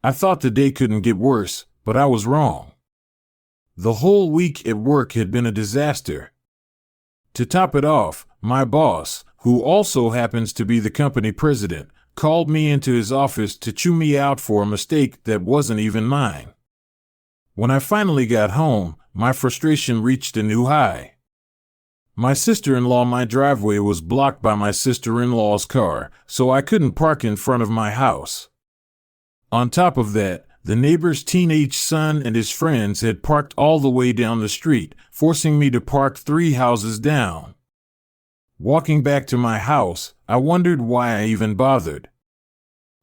I thought the day couldn't get worse, but I was wrong. The whole week at work had been a disaster. To top it off, my boss, who also happens to be the company president, called me into his office to chew me out for a mistake that wasn't even mine. When I finally got home, my frustration reached a new high. My sister-in-law, my driveway was blocked by my sister-in-law's car, so I couldn't park in front of my house. On top of that, the neighbor's teenage son and his friends had parked all the way down the street, forcing me to park 3 houses down. Walking back to my house, I wondered why I even bothered.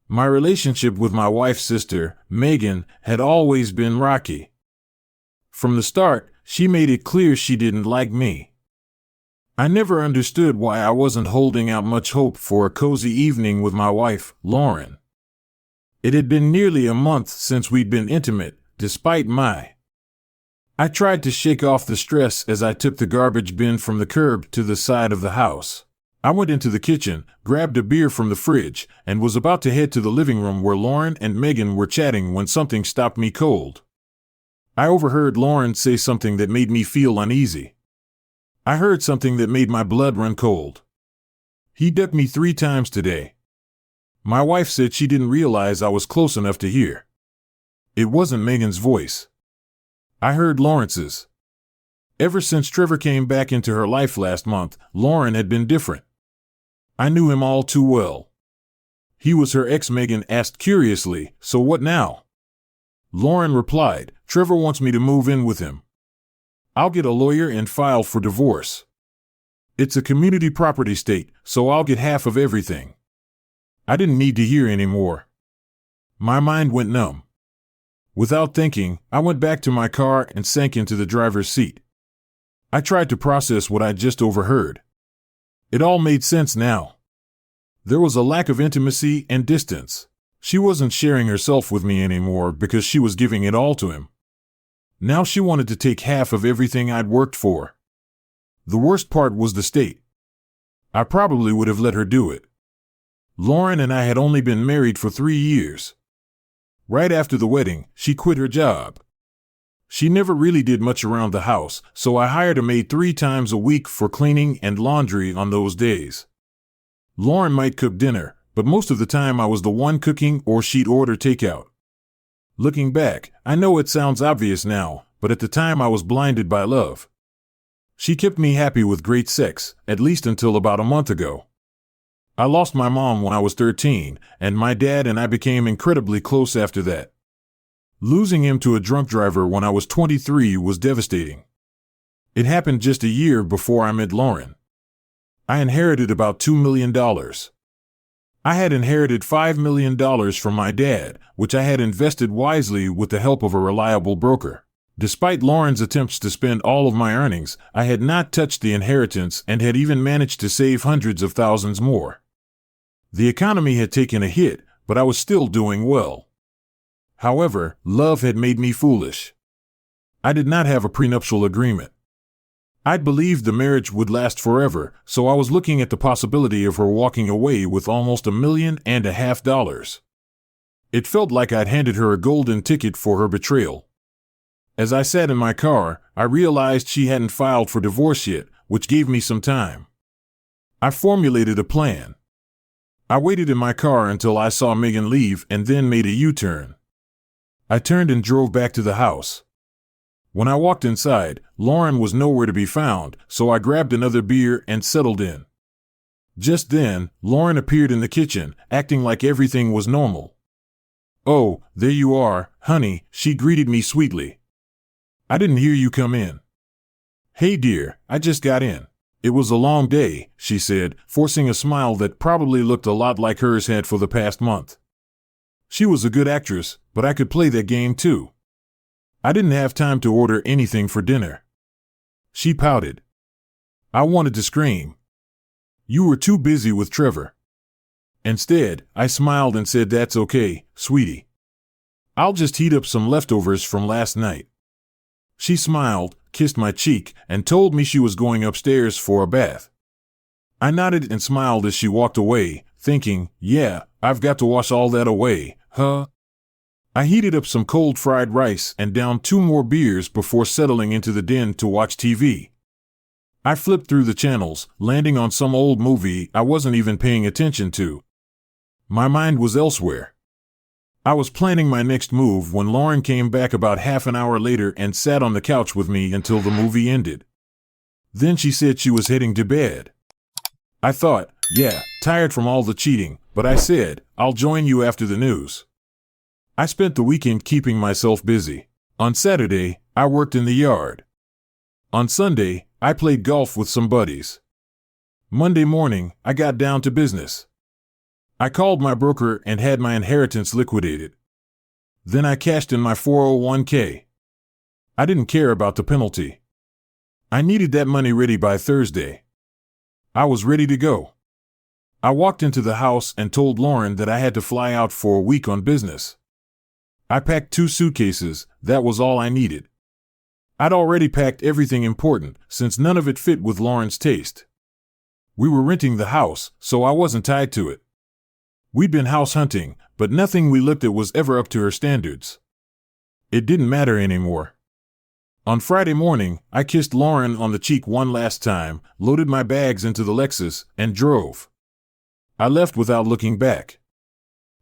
My relationship with my wife's sister, Megan, had always been rocky. From the start, she made it clear she didn't like me. I never understood why I wasn't holding out much hope for a cozy evening with my wife, Lauren. It had been nearly a month since we'd been intimate, despite I tried to shake off the stress as I took the garbage bin from the curb to the side of the house. I went into the kitchen, grabbed a beer from the fridge, and was about to head to the living room where Lauren and Megan were chatting when something stopped me cold. I overheard Lauren say something that made me feel uneasy. I heard something that made my blood run cold. "He ducked me 3 times today." My wife said she didn't realize I was close enough to hear. It wasn't Megan's voice. I heard Lawrence's. Ever since Trevor came back into her life last month, Lauren had been different. I knew him all too well. He was her ex. Megan asked curiously, "So what now?" Lauren replied, "Trevor wants me to move in with him. I'll get a lawyer and file for divorce. It's a community property state, so I'll get half of everything." I didn't need to hear any more. My mind went numb. Without thinking, I went back to my car and sank into the driver's seat. I tried to process what I'd just overheard. It all made sense now. There was a lack of intimacy and distance. She wasn't sharing herself with me anymore because she was giving it all to him. Now she wanted to take half of everything I'd worked for. The worst part was the state. I probably would have let her do it. Lauren and I had only been married for 3 years. Right after the wedding, she quit her job. She never really did much around the house, so I hired a maid 3 times a week for cleaning and laundry on those days. Lauren might cook dinner, but most of the time I was the one cooking or she'd order takeout. Looking back, I know it sounds obvious now, but at the time I was blinded by love. She kept me happy with great sex, at least until about a month ago. I lost my mom when I was 13, and my dad and I became incredibly close after that. Losing him to a drunk driver when I was 23 was devastating. It happened just a year before I met Lauren. I inherited about $2 million. I had inherited $5 million from my dad, which I had invested wisely with the help of a reliable broker. Despite Lauren's attempts to spend all of my earnings, I had not touched the inheritance and had even managed to save hundreds of thousands more. The economy had taken a hit, but I was still doing well. However, love had made me foolish. I did not have a prenuptial agreement. I'd believed the marriage would last forever, so I was looking at the possibility of her walking away with almost $1.5 million. It felt like I'd handed her a golden ticket for her betrayal. As I sat in my car, I realized she hadn't filed for divorce yet, which gave me some time. I formulated a plan. I waited in my car until I saw Megan leave and then made a U-turn. I turned and drove back to the house. When I walked inside, Lauren was nowhere to be found, so I grabbed another beer and settled in. Just then, Lauren appeared in the kitchen, acting like everything was normal. "Oh, there you are, honey," she greeted me sweetly. "I didn't hear you come in." "Hey dear, I just got in. It was a long day," she said, forcing a smile that probably looked a lot like hers had for the past month. She was a good actress, but I could play that game too. I didn't have time to order anything for dinner. She pouted. I wanted to scream. "You were too busy with Trevor." Instead, I smiled and said, "That's okay, sweetie. I'll just heat up some leftovers from last night." She smiled, kissed my cheek, and told me she was going upstairs for a bath. I nodded and smiled as she walked away, thinking, yeah, I've got to wash all that away, huh? I heated up some cold fried rice and downed 2 more beers before settling into the den to watch TV. I flipped through the channels, landing on some old movie I wasn't even paying attention to. My mind was elsewhere. I was planning my next move when Lauren came back about half an hour later and sat on the couch with me until the movie ended. Then she said she was heading to bed. I thought, yeah, tired from all the cheating, but I said, I'll join you after the news. I spent the weekend keeping myself busy. On Saturday, I worked in the yard. On Sunday, I played golf with some buddies. Monday morning, I got down to business. I called my broker and had my inheritance liquidated. Then I cashed in my 401k. I didn't care about the penalty. I needed that money ready by Thursday. I was ready to go. I walked into the house and told Lauren that I had to fly out for a week on business. I packed 2 suitcases, that was all I needed. I'd already packed everything important, since none of it fit with Lauren's taste. We were renting the house, so I wasn't tied to it. We'd been house hunting, but nothing we looked at was ever up to her standards. It didn't matter anymore. On Friday morning, I kissed Lauren on the cheek one last time, loaded my bags into the Lexus, and drove. I left without looking back.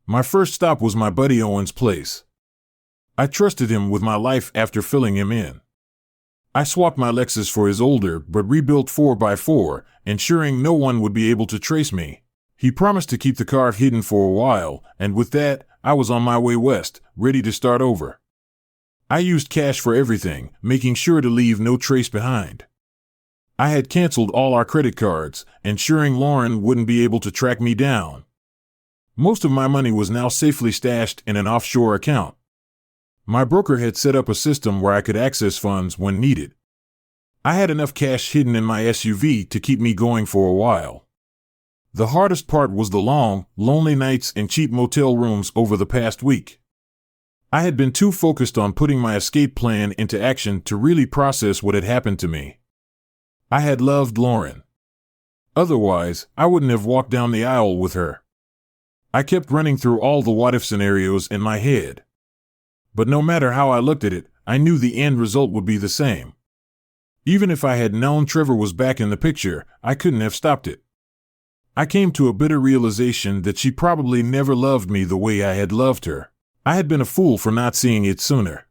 My first stop was my buddy Owen's place. I trusted him with my life after filling him in. I swapped my Lexus for his older but rebuilt 4x4, ensuring no one would be able to trace me. He promised to keep the car hidden for a while, and with that, I was on my way west, ready to start over. I used cash for everything, making sure to leave no trace behind. I had canceled all our credit cards, ensuring Lauren wouldn't be able to track me down. Most of my money was now safely stashed in an offshore account. My broker had set up a system where I could access funds when needed. I had enough cash hidden in my SUV to keep me going for a while. The hardest part was the long, lonely nights in cheap motel rooms over the past week. I had been too focused on putting my escape plan into action to really process what had happened to me. I had loved Lauren. Otherwise, I wouldn't have walked down the aisle with her. I kept running through all the what-if scenarios in my head. But no matter how I looked at it, I knew the end result would be the same. Even if I had known Trevor was back in the picture, I couldn't have stopped it. I came to a bitter realization that she probably never loved me the way I had loved her. I had been a fool for not seeing it sooner.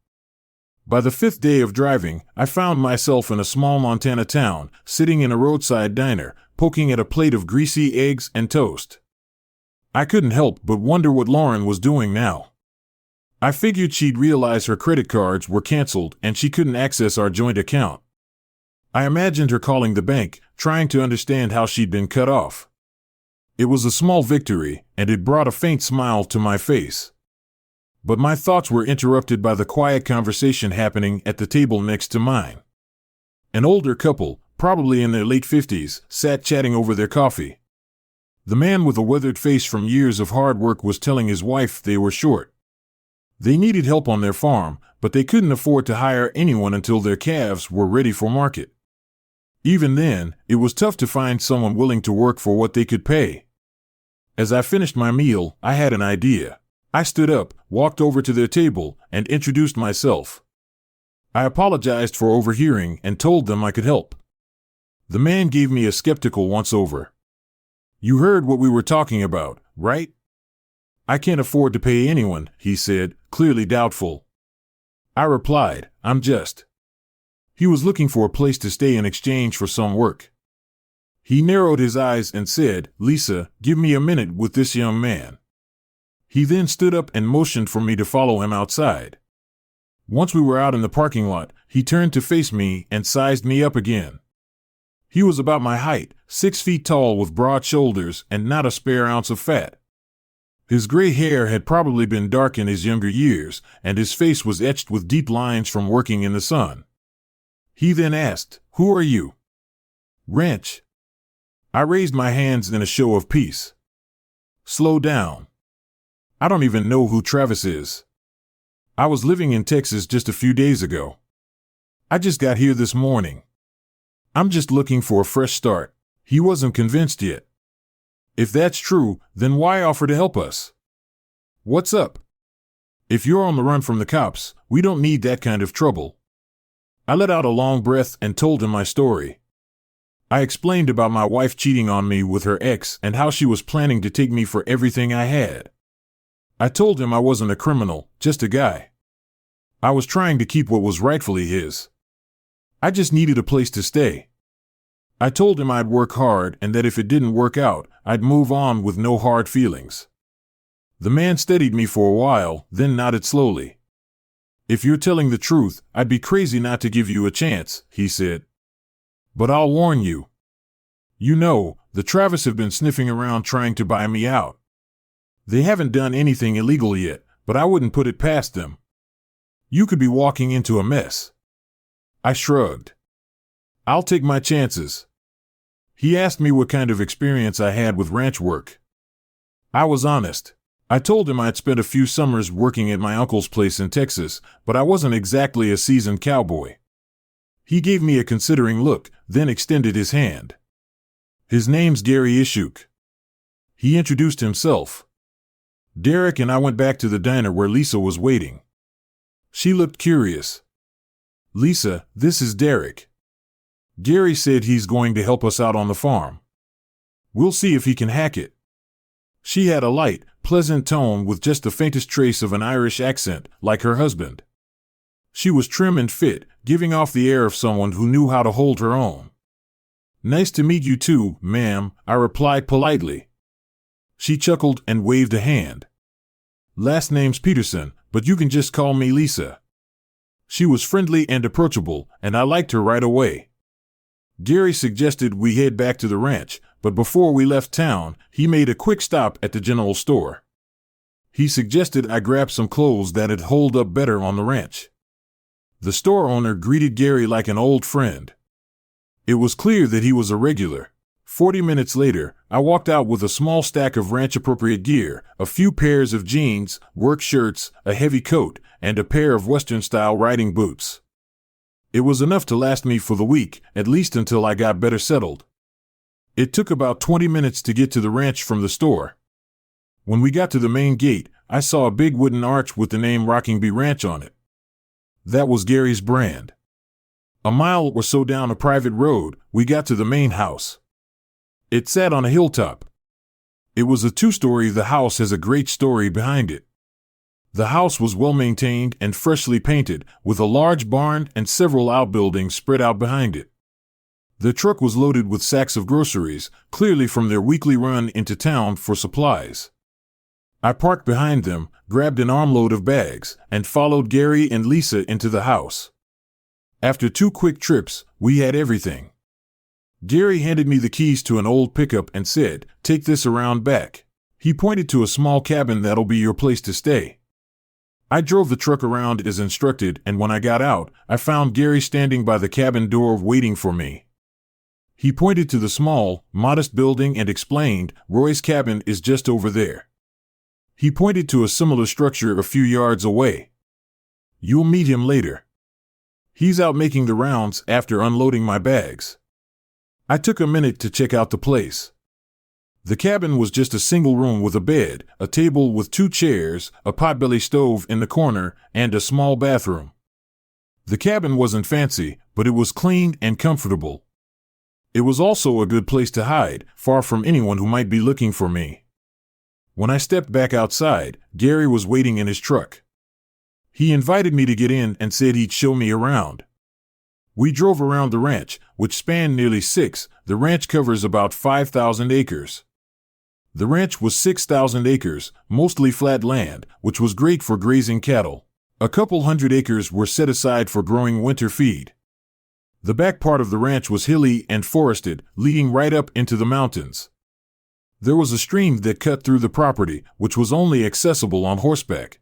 By the 5th day of driving, I found myself in a small Montana town, sitting in a roadside diner, poking at a plate of greasy eggs and toast. I couldn't help but wonder what Lauren was doing now. I figured she'd realize her credit cards were canceled and she couldn't access our joint account. I imagined her calling the bank, trying to understand how she'd been cut off. It was a small victory, and it brought a faint smile to my face. But my thoughts were interrupted by the quiet conversation happening at the table next to mine. An older couple, probably in their late 50s, sat chatting over their coffee. The man with a weathered face from years of hard work was telling his wife they were short. They needed help on their farm, but they couldn't afford to hire anyone until their calves were ready for market. Even then, it was tough to find someone willing to work for what they could pay. As I finished my meal, I had an idea. I stood up, walked over to their table, and introduced myself. I apologized for overhearing and told them I could help. The man gave me a skeptical once-over. "You heard what we were talking about, right?" "I can't afford to pay anyone," he said, clearly doubtful. I replied, "I'm just." He was looking for a place to stay in exchange for some work. He narrowed his eyes and said, "Lisa, give me a minute with this young man." He then stood up and motioned for me to follow him outside. Once we were out in the parking lot, he turned to face me and sized me up again. He was about my height, 6 feet tall with broad shoulders and not a spare ounce of fat. His gray hair had probably been dark in his younger years, and his face was etched with deep lines from working in the sun. He then asked, "Who are you?" "Ranch." I raised my hands in a show of peace. "Slow down. I don't even know who Travis is. I was living in Texas just a few days ago. I just got here this morning. I'm just looking for a fresh start." He wasn't convinced yet. "If that's true, then why offer to help us? What's up?" If you're on the run from the cops, we don't need that kind of trouble. I let out a long breath and told him my story. I explained about my wife cheating on me with her ex and how she was planning to take me for everything I had. I told him I wasn't a criminal, just a guy. I was trying to keep what was rightfully his. I just needed a place to stay. I told him I'd work hard and that if it didn't work out, I'd move on with no hard feelings. The man studied me for a while, then nodded slowly. If you're telling the truth, I'd be crazy not to give you a chance, he said. But I'll warn you. You know, the Travis have been sniffing around trying to buy me out. They haven't done anything illegal yet, but I wouldn't put it past them. You could be walking into a mess. I shrugged. I'll take my chances. He asked me what kind of experience I had with ranch work. I was honest. I told him I'd spent a few summers working at my uncle's place in Texas, but I wasn't exactly a seasoned cowboy. He gave me a considering look, then extended his hand. His name's Gary Ishuk. He introduced himself. Derek and I went back to the diner where Lisa was waiting. She looked curious. Lisa, this is Derek. Gary said he's going to help us out on the farm. We'll see if he can hack it. She had a light, pleasant tone with just the faintest trace of an Irish accent, like her husband. She was trim and fit, giving off the air of someone who knew how to hold her own. Nice to meet you too, ma'am, I replied politely. She chuckled and waved a hand. Last name's Peterson, but you can just call me Lisa. She was friendly and approachable, and I liked her right away. Gary suggested we head back to the ranch, but before we left town, he made a quick stop at the general store. He suggested I grab some clothes that'd hold up better on the ranch. The store owner greeted Gary like an old friend. It was clear that he was a regular. 40 minutes later, I walked out with a small stack of ranch-appropriate gear, a few pairs of jeans, work shirts, a heavy coat, and a pair of Western-style riding boots. It was enough to last me for the week, at least until I got better settled. It took about 20 minutes to get to the ranch from the store. When we got to the main gate, I saw a big wooden arch with the name Rockingbee Ranch on it. That was Gary's brand. A mile or so down a private road, we got to the main house. It sat on a hilltop. It was a two-story. The house has a great story behind it. The house was well-maintained and freshly painted, with a large barn and several outbuildings spread out behind it. The truck was loaded with sacks of groceries, clearly from their weekly run into town for supplies. I parked behind them, grabbed an armload of bags, and followed Gary and Lisa into the house. After 2 quick trips, we had everything. Gary handed me the keys to an old pickup and said, "Take this around back." He pointed to a small cabin that'll be your place to stay. I drove the truck around as instructed, and when I got out, I found Gary standing by the cabin door waiting for me. He pointed to the small, modest building and explained, "Roy's cabin is just over there." He pointed to a similar structure a few yards away. "You'll meet him later. He's out making the rounds after unloading my bags." I took a minute to check out the place. The cabin was just a single room with a bed, a table with 2 chairs, a potbelly stove in the corner, and a small bathroom. The cabin wasn't fancy, but it was clean and comfortable. It was also a good place to hide, far from anyone who might be looking for me. When I stepped back outside, Gary was waiting in his truck. He invited me to get in and said he'd show me around. We drove around the ranch, which spanned nearly 6. The ranch covers about 5,000 acres. The ranch was 6,000 acres, mostly flat land, which was great for grazing cattle. A couple hundred acres were set aside for growing winter feed. The back part of the ranch was hilly and forested, leading right up into the mountains. There was a stream that cut through the property, which was only accessible on horseback.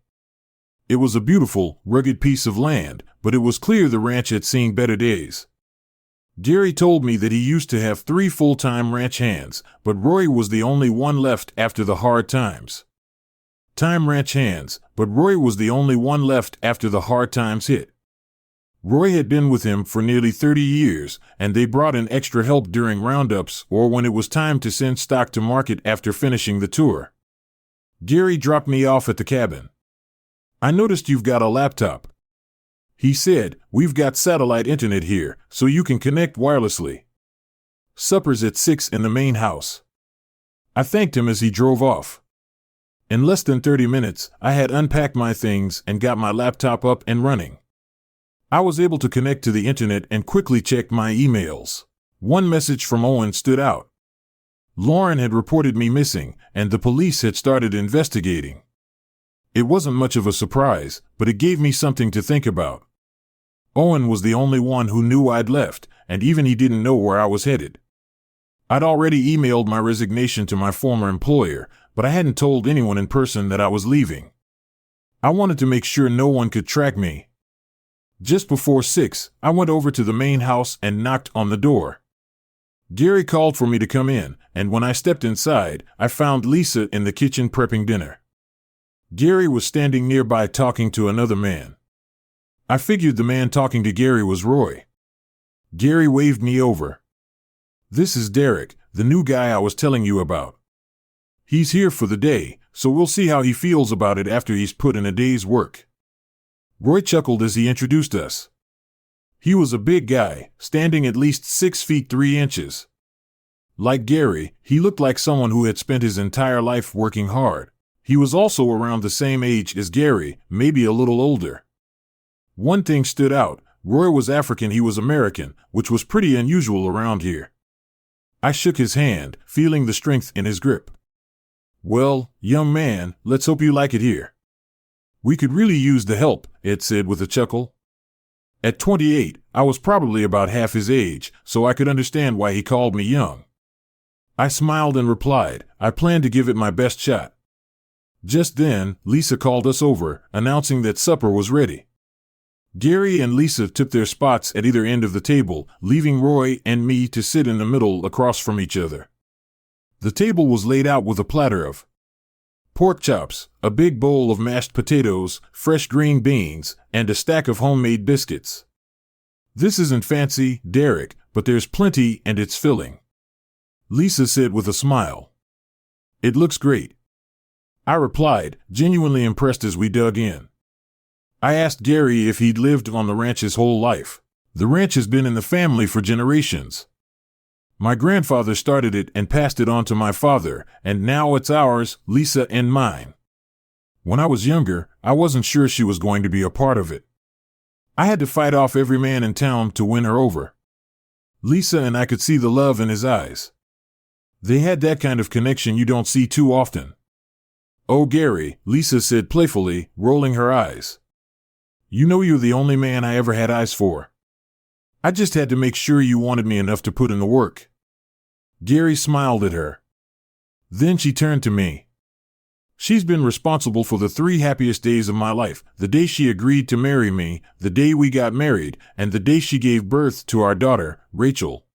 It was a beautiful, rugged piece of land, but it was clear the ranch had seen better days. Gary told me that he used to have 3 full-time ranch hands, but Roy was the only one left after the hard times. Time ranch hands, but Roy was the only one left after the hard times hit. Roy had been with him for nearly 30 years, and they brought in extra help during roundups or when it was time to send stock to market after finishing the tour. Gary dropped me off at the cabin. I noticed you've got a laptop. He said, we've got satellite internet here, so you can connect wirelessly. Supper's at 6 in the main house. I thanked him as he drove off. In less than 30 minutes, I had unpacked my things and got my laptop up and running. I was able to connect to the internet and quickly checked my emails. One message from Owen stood out. Lauren had reported me missing, and the police had started investigating. It wasn't much of a surprise, but it gave me something to think about. Owen was the only one who knew I'd left, and even he didn't know where I was headed. I'd already emailed my resignation to my former employer, but I hadn't told anyone in person that I was leaving. I wanted to make sure no one could track me. Just before 6, I went over to the main house and knocked on the door. Gary called for me to come in, and when I stepped inside, I found Lisa in the kitchen prepping dinner. Gary was standing nearby talking to another man. I figured the man talking to Gary was Roy. Gary waved me over. This is Derek, the new guy I was telling you about. He's here for the day, so we'll see how he feels about it after he's put in a day's work. Roy chuckled as he introduced us. He was a big guy, standing at least 6 feet 3 inches. Like Gary, he looked like someone who had spent his entire life working hard. He was also around the same age as Gary, maybe a little older. One thing stood out. Roy was African, he was American, which was pretty unusual around here. I shook his hand, feeling the strength in his grip. Well, young man, let's hope you like it here. We could really use the help, Ed said with a chuckle. At 28, I was probably about half his age, so I could understand why he called me young. I smiled and replied, I plan to give it my best shot. Just then, Lisa called us over, announcing that supper was ready. Gary and Lisa took their spots at either end of the table, leaving Roy and me to sit in the middle across from each other. The table was laid out with a platter of pork chops, a big bowl of mashed potatoes, fresh green beans, and a stack of homemade biscuits. This isn't fancy, Derek, but there's plenty and it's filling. Lisa said with a smile. It looks great. I replied, genuinely impressed as we dug in. I asked Gary if he'd lived on the ranch his whole life. The ranch has been in the family for generations. My grandfather started it and passed it on to my father, and now it's ours, Lisa and mine. When I was younger, I wasn't sure she was going to be a part of it. I had to fight off every man in town to win her over. Lisa and I could see the love in his eyes. They had that kind of connection you don't see too often. Oh, Gary, Lisa said playfully, rolling her eyes. You know you're the only man I ever had eyes for. I just had to make sure you wanted me enough to put in the work. Gary smiled at her. Then she turned to me. She's been responsible for the 3 happiest days of my life, the day she agreed to marry me, the day we got married, and the day she gave birth to our daughter, Rachel.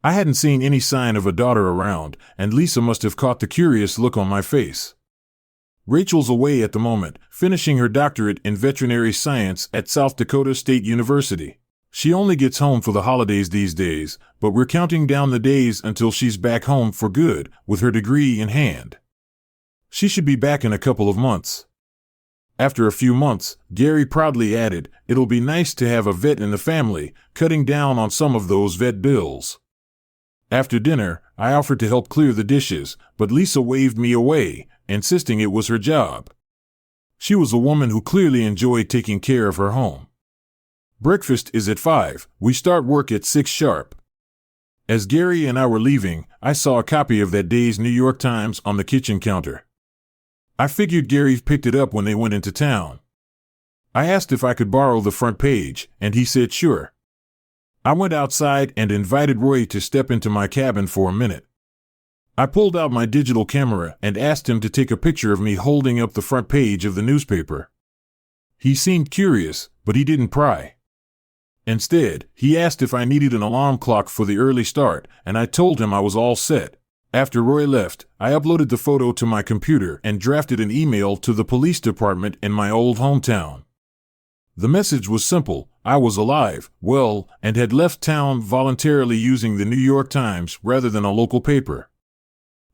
I hadn't seen any sign of a daughter around, and Lisa must have caught the curious look on my face. Rachel's away at the moment, finishing her doctorate in veterinary science at South Dakota State University. She only gets home for the holidays these days, but we're counting down the days until she's back home for good, with her degree in hand. She should be back in a couple of months. After a few months, Gary proudly added, it'll be nice to have a vet in the family, cutting down on some of those vet bills. After dinner, I offered to help clear the dishes, but Lisa waved me away, insisting it was her job. She was a woman who clearly enjoyed taking care of her home. Breakfast is at 5, we start work at 6 sharp. As Gary and I were leaving, I saw a copy of that day's New York Times on the kitchen counter. I figured Gary picked it up when they went into town. I asked if I could borrow the front page, and he said sure. I went outside and invited Roy to step into my cabin for a minute. I pulled out my digital camera and asked him to take a picture of me holding up the front page of the newspaper. He seemed curious, but he didn't pry. Instead, he asked if I needed an alarm clock for the early start, and I told him I was all set. After Roy left, I uploaded the photo to my computer and drafted an email to the police department in my old hometown. The message was simple: I was alive, well, and had left town voluntarily using the New York Times rather than a local paper.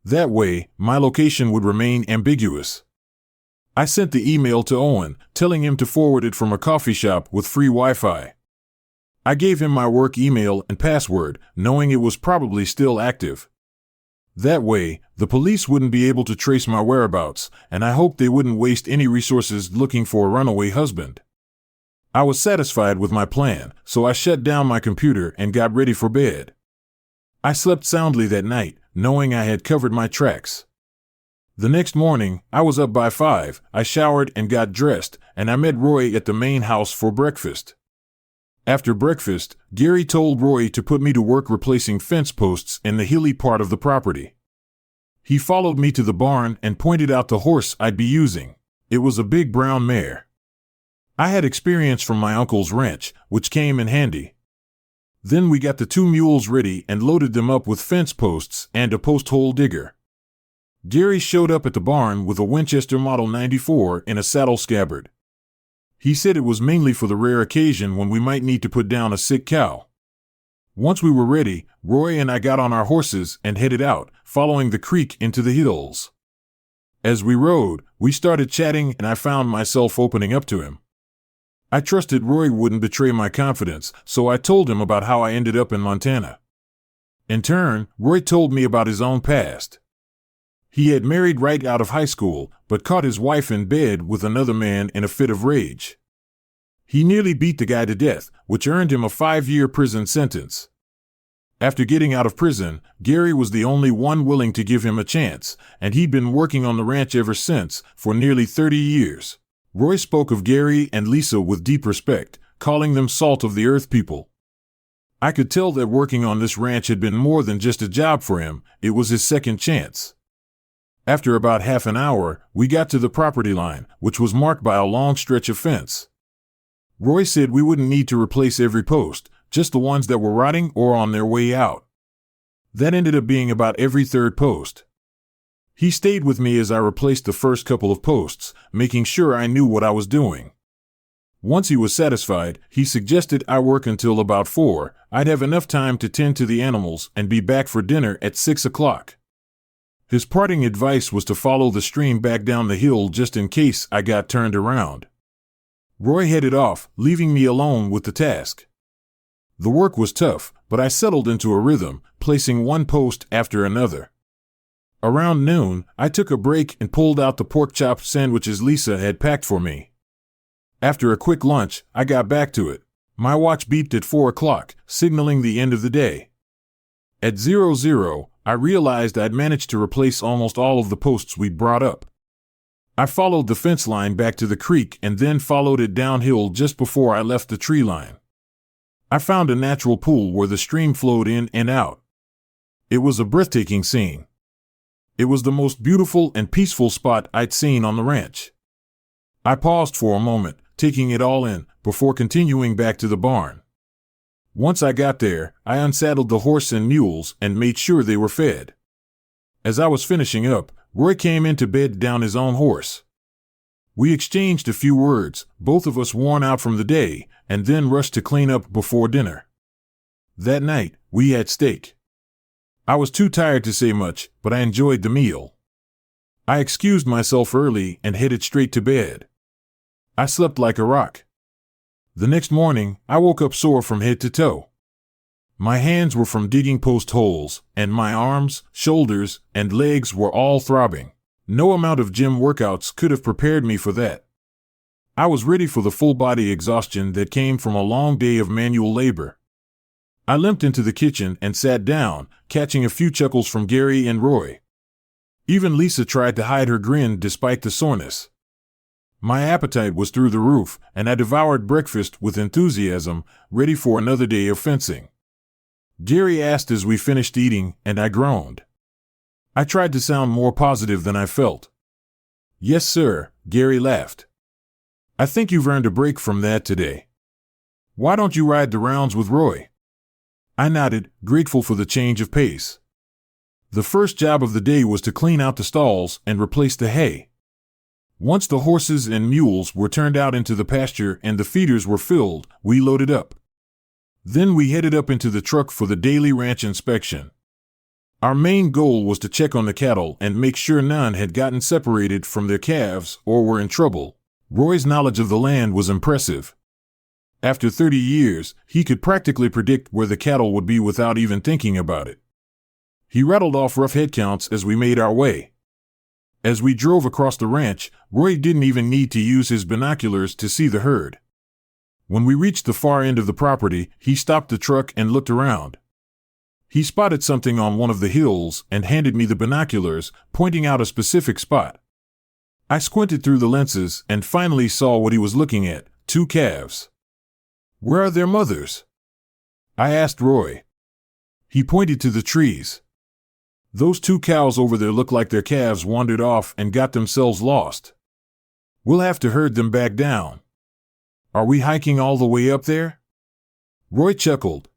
That way, my location would remain ambiguous. I sent the email to Owen, telling him to forward it from a coffee shop with free Wi-Fi. I gave him my work email and password, knowing it was probably still active. That way, the police wouldn't be able to trace my whereabouts, and I hoped they wouldn't waste any resources looking for a runaway husband. I was satisfied with my plan, so I shut down my computer and got ready for bed. I slept soundly that night, knowing I had covered my tracks. The next morning, I was up by 5, I showered and got dressed, and I met Roy at the main house for breakfast. After breakfast, Gary told Roy to put me to work replacing fence posts in the hilly part of the property. He followed me to the barn and pointed out the horse I'd be using. It was a big brown mare. I had experience from my uncle's ranch, which came in handy. Then we got the 2 mules ready and loaded them up with fence posts and a post hole digger. Gary showed up at the barn with a Winchester Model 94 in a saddle scabbard. He said it was mainly for the rare occasion when we might need to put down a sick cow. Once we were ready, Roy and I got on our horses and headed out, following the creek into the hills. As we rode, we started chatting and I found myself opening up to him. I trusted Roy wouldn't betray my confidence, so I told him about how I ended up in Montana. In turn, Roy told me about his own past. He had married right out of high school, but caught his wife in bed with another man in a fit of rage. He nearly beat the guy to death, which earned him a 5-year prison sentence. After getting out of prison, Gary was the only one willing to give him a chance, and he'd been working on the ranch ever since, for nearly 30 years. Roy spoke of Gary and Lisa with deep respect, calling them salt of the earth people. I could tell that working on this ranch had been more than just a job for him, it was his second chance. After about half an hour, we got to the property line, which was marked by a long stretch of fence. Roy said we wouldn't need to replace every post, just the ones that were rotting or on their way out. That ended up being about every 3rd post. He stayed with me as I replaced the first couple of posts, making sure I knew what I was doing. Once he was satisfied, he suggested I work until about 4. I'd have enough time to tend to the animals and be back for dinner at 6 o'clock. His parting advice was to follow the stream back down the hill just in case I got turned around. Roy headed off, leaving me alone with the task. The work was tough, but I settled into a rhythm, placing one post after another. Around noon, I took a break and pulled out the pork chop sandwiches Lisa had packed for me. After a quick lunch, I got back to it. My watch beeped at 4 o'clock, signaling the end of the day. At 00, I realized I'd managed to replace almost all of the posts we'd brought up. I followed the fence line back to the creek and then followed it downhill just before I left the tree line. I found a natural pool where the stream flowed in and out. It was a breathtaking scene. It was the most beautiful and peaceful spot I'd seen on the ranch. I paused for a moment, taking it all in, before continuing back to the barn. Once I got there, I unsaddled the horse and mules and made sure they were fed. As I was finishing up, Roy came in to bed down his own horse. We exchanged a few words, both of us worn out from the day, and then rushed to clean up before dinner. That night, we had steak. I was too tired to say much, but I enjoyed the meal. I excused myself early and headed straight to bed. I slept like a rock. The next morning, I woke up sore from head to toe. My hands were from digging post holes, and my arms, shoulders, and legs were all throbbing. No amount of gym workouts could have prepared me for that. I was ready for the full-body exhaustion that came from a long day of manual labor. I limped into the kitchen and sat down, catching a few chuckles from Gary and Roy. Even Lisa tried to hide her grin despite the soreness. My appetite was through the roof, and I devoured breakfast with enthusiasm, ready for another day of fencing. Gary asked as we finished eating, and I groaned. I tried to sound more positive than I felt. "Yes, sir," Gary laughed. "I think you've earned a break from that today. Why don't you ride the rounds with Roy?" I nodded, grateful for the change of pace. The first job of the day was to clean out the stalls and replace the hay. Once the horses and mules were turned out into the pasture and the feeders were filled, we loaded up. Then we headed up into the truck for the daily ranch inspection. Our main goal was to check on the cattle and make sure none had gotten separated from their calves or were in trouble. Roy's knowledge of the land was impressive. After 30 years, he could practically predict where the cattle would be without even thinking about it. He rattled off rough head counts as we made our way. As we drove across the ranch, Roy didn't even need to use his binoculars to see the herd. When we reached the far end of the property, he stopped the truck and looked around. He spotted something on one of the hills and handed me the binoculars, pointing out a specific spot. I squinted through the lenses and finally saw what he was looking at: 2 calves. "Where are their mothers?" I asked Roy. He pointed to the trees. "Those 2 cows over there look like their calves wandered off and got themselves lost. We'll have to herd them back down." "Are we hiking all the way up there?" Roy chuckled.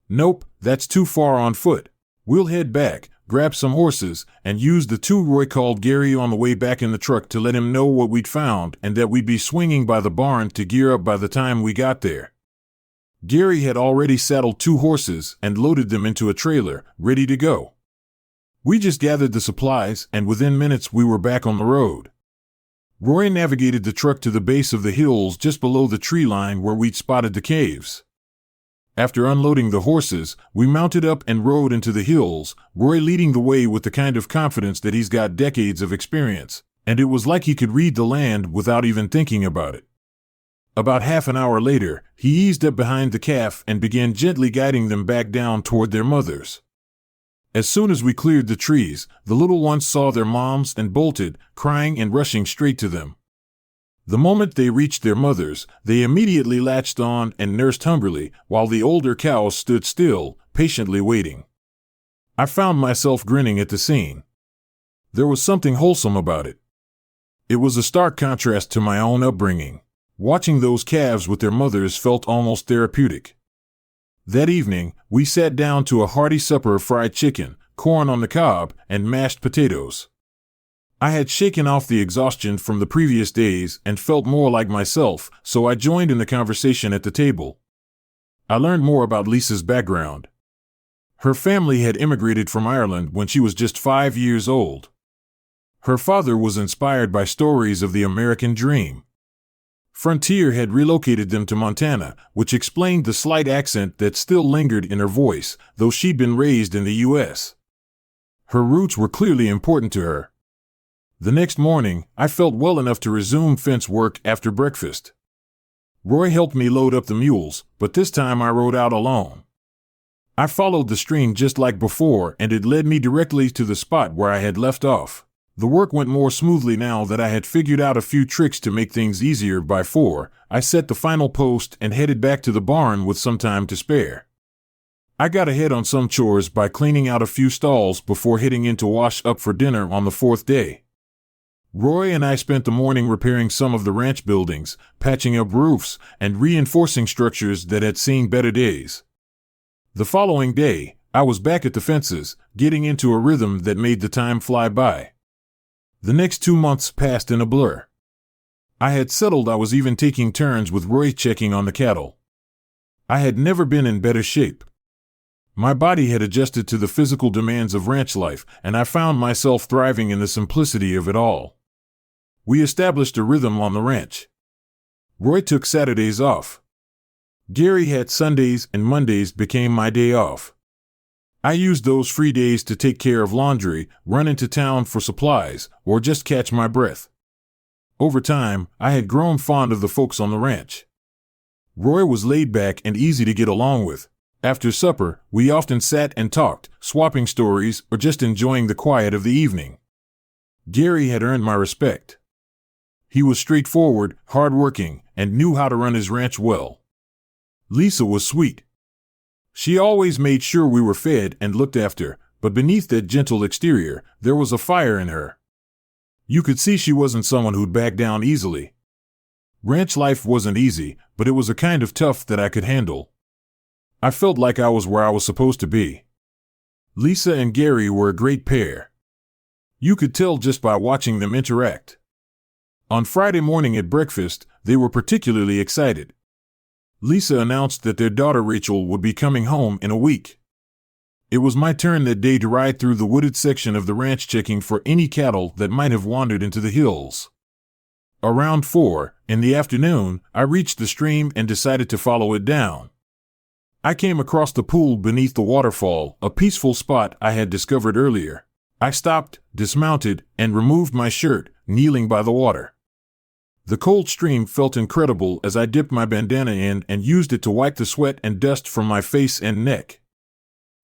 "Nope, that's too far on foot. We'll head back, grab some horses, and use the 2 Roy called Gary on the way back in the truck to let him know what we'd found and that we'd be swinging by the barn to gear up by the time we got there." Gary had already saddled 2 horses and loaded them into a trailer, ready to go. We just gathered the supplies, and within minutes we were back on the road. Roy navigated the truck to the base of the hills just below the tree line where we'd spotted the caves. After unloading the horses, we mounted up and rode into the hills, Roy leading the way with the kind of confidence that he's got decades of experience, and it was like he could read the land without even thinking about it. About half an hour later, he eased up behind the calf and began gently guiding them back down toward their mothers. As soon as we cleared the trees, the little ones saw their moms and bolted, crying and rushing straight to them. The moment they reached their mothers, they immediately latched on and nursed hungrily, while the older cows stood still, patiently waiting. I found myself grinning at the scene. There was something wholesome about it. It was a stark contrast to my own upbringing. Watching those calves with their mothers felt almost therapeutic. That evening, we sat down to a hearty supper of fried chicken, corn on the cob, and mashed potatoes. I had shaken off the exhaustion from the previous days and felt more like myself, so I joined in the conversation at the table. I learned more about Lisa's background. Her family had immigrated from Ireland when she was just 5 years old. Her father was inspired by stories of the American dream. Frontier had relocated them to Montana, which explained the slight accent that still lingered in her voice, though she'd been raised in the U.S. Her roots were clearly important to her. The next morning, I felt well enough to resume fence work after breakfast. Roy helped me load up the mules, but this time I rode out alone. I followed the stream just like before, and it led me directly to the spot where I had left off. The work went more smoothly now that I had figured out a few tricks to make things easier. By 4, I set the final post and headed back to the barn with some time to spare. I got ahead on some chores by cleaning out a few stalls before heading in to wash up for dinner on the 4th day. Roy and I spent the morning repairing some of the ranch buildings, patching up roofs, and reinforcing structures that had seen better days. The following day, I was back at the fences, getting into a rhythm that made the time fly by. The next 2 months passed in a blur. I had settled I was even taking turns with Roy checking on the cattle. I had never been in better shape. My body had adjusted to the physical demands of ranch life, and I found myself thriving in the simplicity of it all. We established a rhythm on the ranch. Roy took Saturdays off. Gary had Sundays, and Mondays became my day off. I used those free days to take care of laundry, run into town for supplies, or just catch my breath. Over time, I had grown fond of the folks on the ranch. Roy was laid back and easy to get along with. After supper, we often sat and talked, swapping stories or just enjoying the quiet of the evening. Gary had earned my respect. He was straightforward, hardworking, and knew how to run his ranch well. Lisa was sweet. She always made sure we were fed and looked after, but beneath that gentle exterior, there was a fire in her. You could see she wasn't someone who'd back down easily. Ranch life wasn't easy, but it was a kind of tough that I could handle. I felt like I was where I was supposed to be. Lisa and Gary were a great pair. You could tell just by watching them interact. On Friday morning at breakfast, they were particularly excited. Lisa announced that their daughter Rachel would be coming home in a week. It was my turn that day to ride through the wooded section of the ranch checking for any cattle that might have wandered into the hills. Around 4 in the afternoon, I reached the stream and decided to follow it down. I came across the pool beneath the waterfall, a peaceful spot I had discovered earlier. I stopped, dismounted, and removed my shirt, kneeling by the water. The cold stream felt incredible as I dipped my bandana in and used it to wipe the sweat and dust from my face and neck.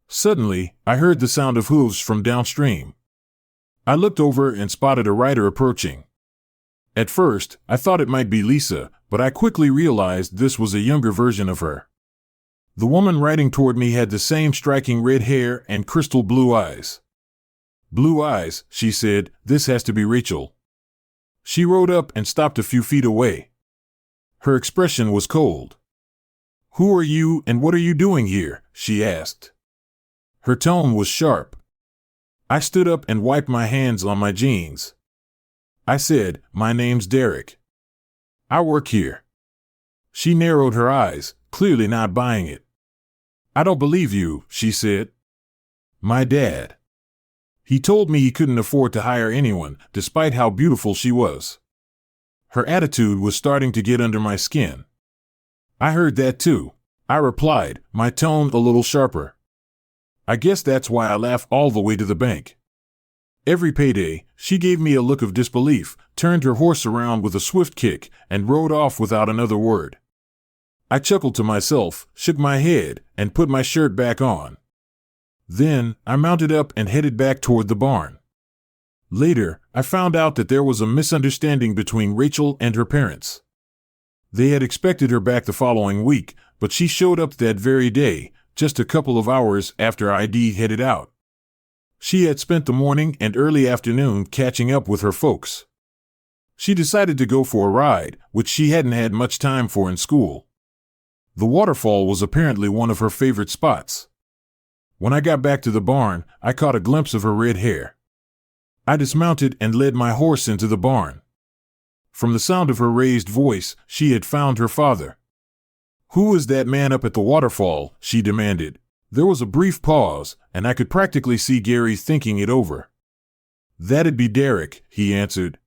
Suddenly, I heard the sound of hooves from downstream. I looked over and spotted a rider approaching. At first, I thought it might be Lisa, but I quickly realized this was a younger version of her. The woman riding toward me had the same striking red hair and crystal blue eyes. "Blue eyes," she said, "this has to be Rachel." She rode up and stopped a few feet away. Her expression was cold. "Who are you and what are you doing here?" she asked. Her tone was sharp. I stood up and wiped my hands on my jeans. I said, "My name's Derek. I work here." She narrowed her eyes, clearly not buying it. "I don't believe you," she said. "My dad. He told me he couldn't afford to hire anyone, despite how beautiful she was." Her attitude was starting to get under my skin. "I heard that too," I replied, my tone a little sharper. "I guess that's why I laugh all the way to the bank." Every payday, she gave me a look of disbelief, turned her horse around with a swift kick, and rode off without another word. I chuckled to myself, shook my head, and put my shirt back on. Then, I mounted up and headed back toward the barn. Later, I found out that there was a misunderstanding between Rachel and her parents. They had expected her back the following week, but she showed up that very day, just a couple of hours after I'd headed out. She had spent the morning and early afternoon catching up with her folks. She decided to go for a ride, which she hadn't had much time for in school. The waterfall was apparently one of her favorite spots. When I got back to the barn, I caught a glimpse of her red hair. I dismounted and led my horse into the barn. From the sound of her raised voice, she had found her father. "Who is that man up at the waterfall?" she demanded. There was a brief pause, and I could practically see Gary thinking it over. "That'd be Derek," he answered.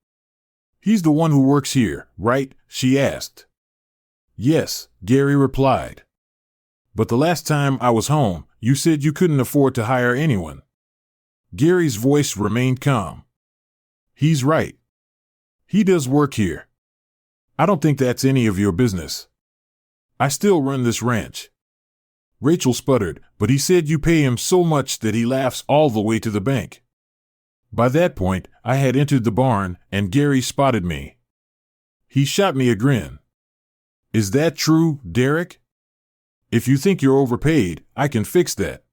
"He's the one who works here, right?" she asked. "Yes," Gary replied. "But the last time I was home, you said you couldn't afford to hire anyone." Gary's voice remained calm. "He's right. He does work here. I don't think that's any of your business. I still run this ranch." Rachel sputtered, "But he said you pay him so much that he laughs all the way to the bank." By that point, I had entered the barn, and Gary spotted me. He shot me a grin. "Is that true, Derek? If you think you're overpaid, I can fix that."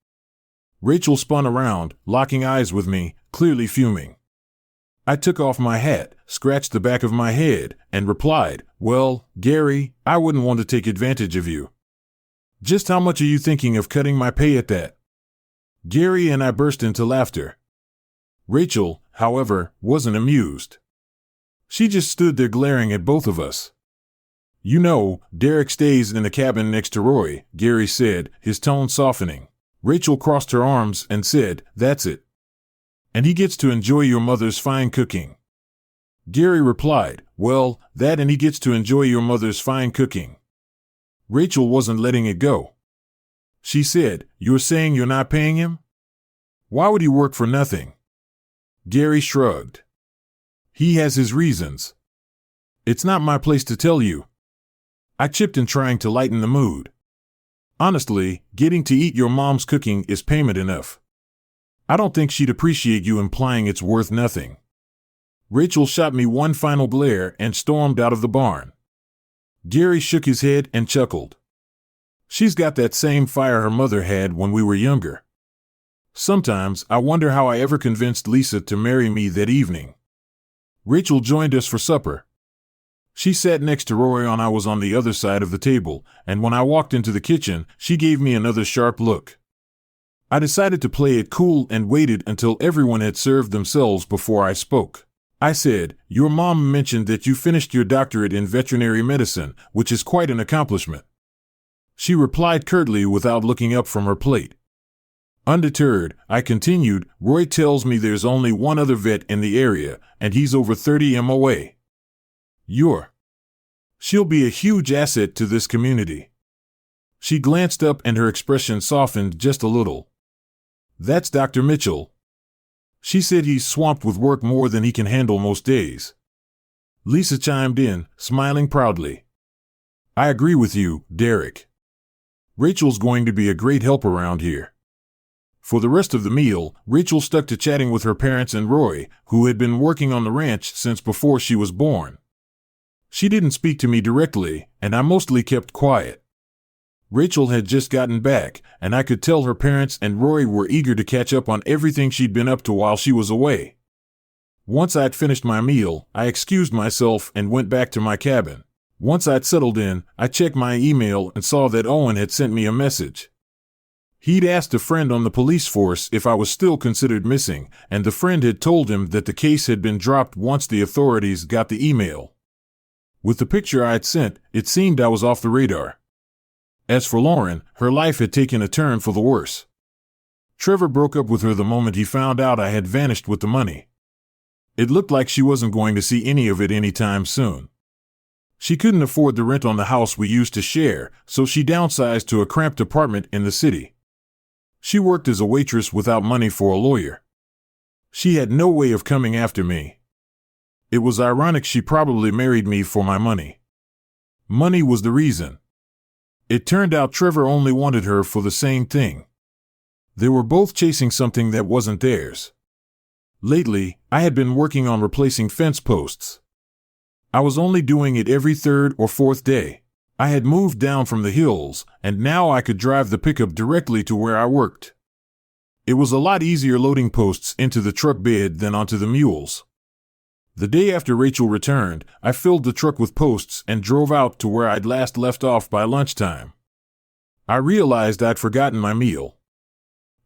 Rachel spun around, locking eyes with me, clearly fuming. I took off my hat, scratched the back of my head, and replied, "Well, Gary, I wouldn't want to take advantage of you. Just how much are you thinking of cutting my pay at that?" Gary and I burst into laughter. Rachel, however, wasn't amused. She just stood there glaring at both of us. "You know, Derek stays in the cabin next to Roy," Gary said, his tone softening. Rachel crossed her arms and said, "That's it. And he gets to enjoy your mother's fine cooking." Gary replied, "Well, that and he gets to enjoy your mother's fine cooking." Rachel wasn't letting it go. She said, "You're saying you're not paying him? Why would he work for nothing?" Gary shrugged. "He has his reasons. It's not my place to tell you." I chipped in, trying to lighten the mood. "Honestly, getting to eat your mom's cooking is payment enough. I don't think she'd appreciate you implying it's worth nothing." Rachel shot me one final glare and stormed out of the barn. Gary shook his head and chuckled. "She's got that same fire her mother had when we were younger. Sometimes I wonder how I ever convinced Lisa to marry me that evening." Rachel joined us for supper. She sat next to Roy and I was on the other side of the table, and when I walked into the kitchen, she gave me another sharp look. I decided to play it cool and waited until everyone had served themselves before I spoke. I said, "Your mom mentioned that you finished your doctorate in veterinary medicine, which is quite an accomplishment." She replied curtly without looking up from her plate. Undeterred, I continued, Roy tells me there's only one other vet in the area, and he's over 30 m away. She'll be a huge asset to this community. She glanced up and her expression softened just a little. That's Dr. Mitchell. She said he's swamped with work more than he can handle most days. Lisa chimed in, smiling proudly. I agree with you, Derek. Rachel's going to be a great help around here. For the rest of the meal, Rachel stuck to chatting with her parents and Roy, who had been working on the ranch since before she was born. She didn't speak to me directly, and I mostly kept quiet. Rachel had just gotten back, and I could tell her parents and Roy were eager to catch up on everything she'd been up to while she was away. Once I'd finished my meal, I excused myself and went back to my cabin. Once I'd settled in, I checked my email and saw that Owen had sent me a message. He'd asked a friend on the police force if I was still considered missing, and the friend had told him that the case had been dropped once the authorities got the email. With the picture I'd sent, it seemed I was off the radar. As for Lauren, her life had taken a turn for the worse. Trevor broke up with her the moment he found out I had vanished with the money. It looked like she wasn't going to see any of it anytime soon. She couldn't afford the rent on the house we used to share, so she downsized to a cramped apartment in the city. She worked as a waitress without money for a lawyer. She had no way of coming after me. It was ironic she probably married me for my money. Money was the reason. It turned out Trevor only wanted her for the same thing. They were both chasing something that wasn't theirs. Lately, I had been working on replacing fence posts. I was only doing it every third or fourth day. I had moved down from the hills, and now I could drive the pickup directly to where I worked. It was a lot easier loading posts into the truck bed than onto the mules. The day after Rachel returned, I filled the truck with posts and drove out to where I'd last left off by lunchtime. I realized I'd forgotten my meal.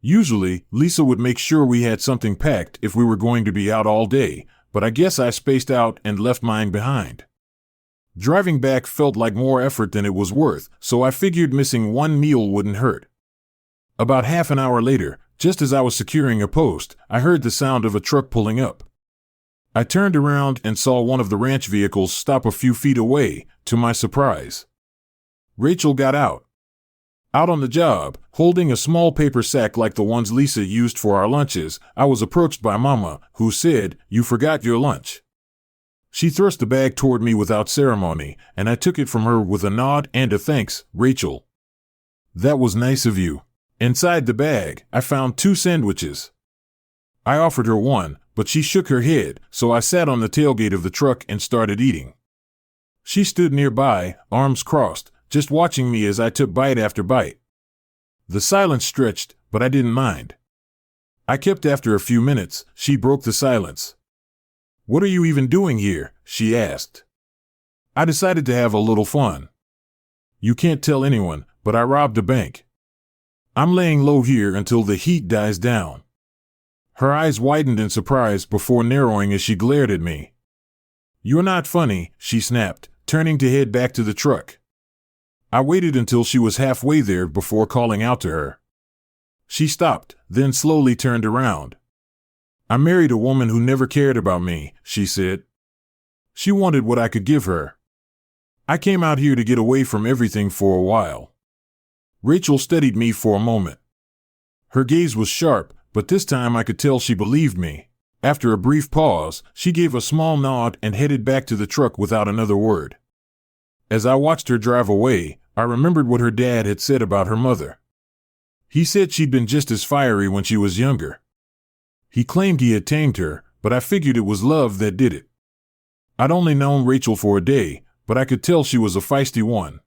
Usually, Lisa would make sure we had something packed if we were going to be out all day, but I guess I spaced out and left mine behind. Driving back felt like more effort than it was worth, so I figured missing one meal wouldn't hurt. About half an hour later, just as I was securing a post, I heard the sound of a truck pulling up. I turned around and saw one of the ranch vehicles stop a few feet away, to my surprise. Rachel got out. Out on the job, holding a small paper sack like the ones Lisa used for our lunches, I was approached by Mama, who said, "You forgot your lunch." She thrust the bag toward me without ceremony, and I took it from her with a nod and a thanks, Rachel. That was nice of you. Inside the bag, I found 2 sandwiches. I offered her one, but she shook her head, so I sat on the tailgate of the truck and started eating. She stood nearby, arms crossed, just watching me as I took bite after bite. The silence stretched, but I didn't mind. I kept after a few minutes. She broke the silence. "What are you even doing here?" she asked. "I decided to have a little fun. You can't tell anyone, but I robbed a bank. I'm laying low here until the heat dies down." Her eyes widened in surprise before narrowing as she glared at me. "You're not funny," she snapped, turning to head back to the truck. I waited until she was halfway there before calling out to her. She stopped, then slowly turned around. "I married a woman who never cared about me," she said. "She wanted what I could give her. I came out here to get away from everything for a while." Rachel studied me for a moment. Her gaze was sharp, but this time I could tell she believed me. After a brief pause, she gave a small nod and headed back to the truck without another word. As I watched her drive away, I remembered what her dad had said about her mother. He said she'd been just as fiery when she was younger. He claimed he had tamed her, but I figured it was love that did it. I'd only known Rachel for a day, but I could tell she was a feisty one.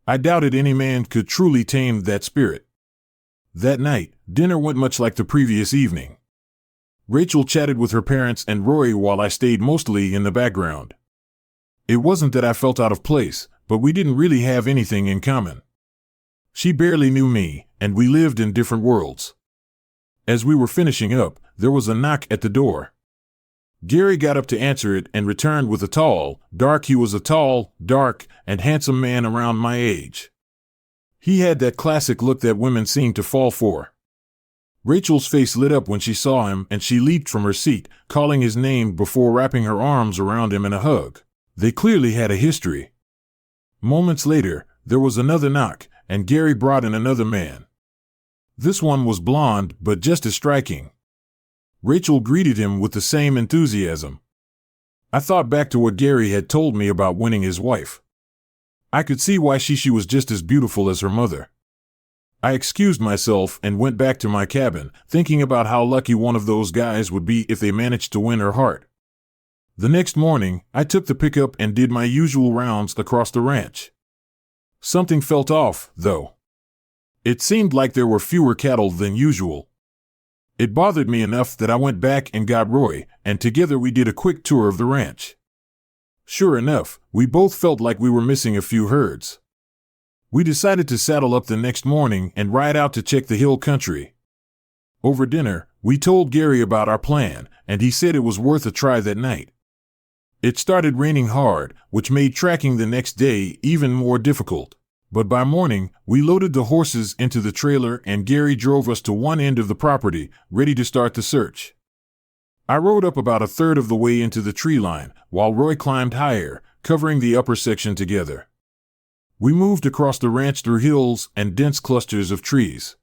I doubted any man could truly tame that spirit. That night, dinner went much like the previous evening. Rachel chatted with her parents and Roy while I stayed mostly in the background. It wasn't that I felt out of place, but we didn't really have anything in common. She barely knew me, and we lived in different worlds. As we were finishing up, there was a knock at the door. Gary got up to answer it and returned with a tall, dark, and handsome man around my age. He had that classic look that women seem to fall for. Rachel's face lit up when she saw him, and she leaped from her seat, calling his name before wrapping her arms around him in a hug. They clearly had a history. Moments later, there was another knock, and Gary brought in another man. This one was blonde, but just as striking. Rachel greeted him with the same enthusiasm. I thought back to what Gary had told me about winning his wife. I could see why she was just as beautiful as her mother. I excused myself and went back to my cabin, thinking about how lucky one of those guys would be if they managed to win her heart. The next morning, I took the pickup and did my usual rounds across the ranch. Something felt off, though. It seemed like there were fewer cattle than usual. It bothered me enough that I went back and got Roy, and together we did a quick tour of the ranch. Sure enough, we both felt like we were missing a few herds. We decided to saddle up the next morning and ride out to check the hill country. Over dinner, we told Gary about our plan, and he said it was worth a try that night. It started raining hard, which made tracking the next day even more difficult. But by morning, we loaded the horses into the trailer and Gary drove us to one end of the property, ready to start the search. I rode up about a third of the way into the tree line, while Roy climbed higher, covering the upper section together. We moved across the ranch through hills and dense clusters of trees.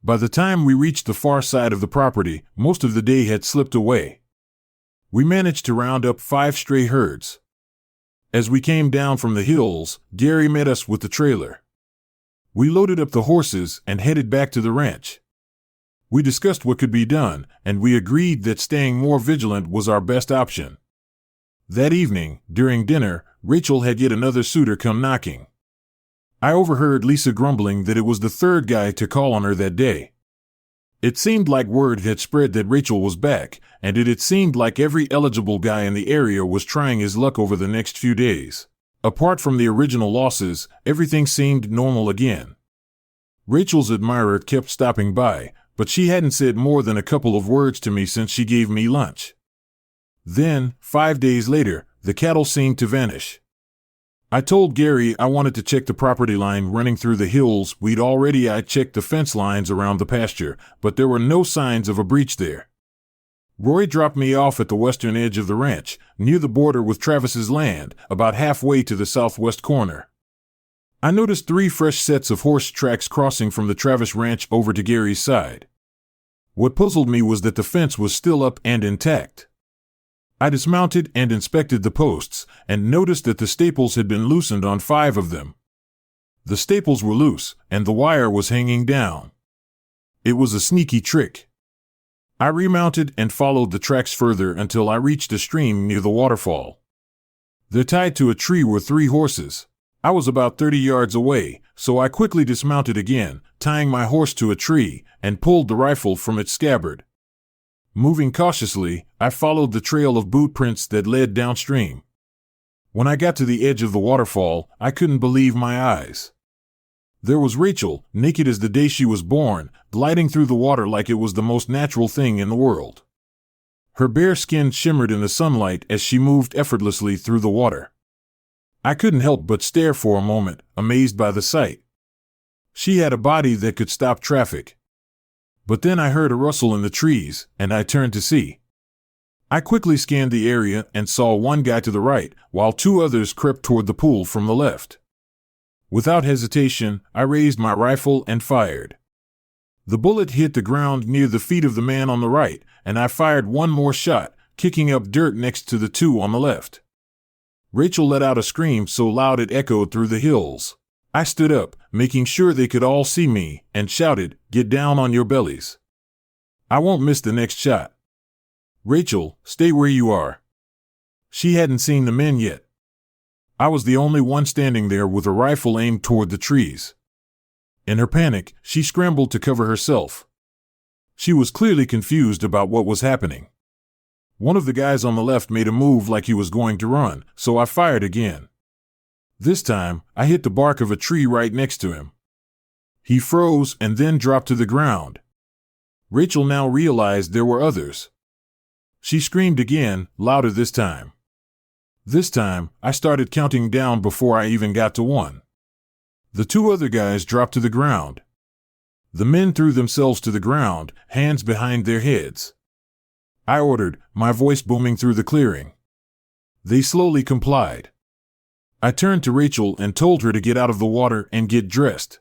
By the time we reached the far side of the property, most of the day had slipped away. We managed to round up 5 stray herds. As we came down from the hills, Gary met us with the trailer. We loaded up the horses and headed back to the ranch. We discussed what could be done, and we agreed that staying more vigilant was our best option. That evening, during dinner, Rachel had yet another suitor come knocking. I overheard Lisa grumbling that it was the third guy to call on her that day. It seemed like word had spread that Rachel was back, and it seemed like every eligible guy in the area was trying his luck over the next few days. Apart from the original losses, everything seemed normal again. Rachel's admirer kept stopping by, but she hadn't said more than a couple of words to me since she gave me lunch. Then, 5 days later, the cattle seemed to vanish. I told Gary I wanted to check the property line running through the hills. I checked the fence lines around the pasture, but there were no signs of a breach there. Roy dropped me off at the western edge of the ranch, near the border with Travis's land, about halfway to the southwest corner. I noticed 3 fresh sets of horse tracks crossing from the Travis ranch over to Gary's side. What puzzled me was that the fence was still up and intact. I dismounted and inspected the posts, and noticed that the staples had been loosened on 5 of them. The staples were loose, and the wire was hanging down. It was a sneaky trick. I remounted and followed the tracks further until I reached a stream near the waterfall. There tied to a tree were 3 horses. I was about 30 yards away, so I quickly dismounted again, tying my horse to a tree, and pulled the rifle from its scabbard. Moving cautiously, I followed the trail of boot prints that led downstream. When I got to the edge of the waterfall, I couldn't believe my eyes. There was Rachel, naked as the day she was born, gliding through the water like it was the most natural thing in the world. Her bare skin shimmered in the sunlight as she moved effortlessly through the water. I couldn't help but stare for a moment, amazed by the sight. She had a body that could stop traffic. But then I heard a rustle in the trees, and I turned to see. I quickly scanned the area and saw 1 guy to the right, while 2 others crept toward the pool from the left. Without hesitation, I raised my rifle and fired. The bullet hit the ground near the feet of the man on the right, and I fired 1 more shot, kicking up dirt next to the 2 on the left. Rachel let out a scream so loud it echoed through the hills. I stood up, making sure they could all see me, and shouted, "Get down on your bellies. I won't miss the next shot. Rachel, stay where you are." She hadn't seen the men yet. I was the only one standing there with a rifle aimed toward the trees. In her panic, she scrambled to cover herself. She was clearly confused about what was happening. One of the guys on the left made a move like he was going to run, so I fired again. This time, I hit the bark of a tree right next to him. He froze and then dropped to the ground. Rachel now realized there were others. She screamed again, louder this time. This time, I started counting down before I even got to 1. The 2 other guys dropped to the ground. The men threw themselves to the ground, hands behind their heads. I ordered, my voice booming through the clearing. They slowly complied. I turned to Rachel and told her to get out of the water and get dressed.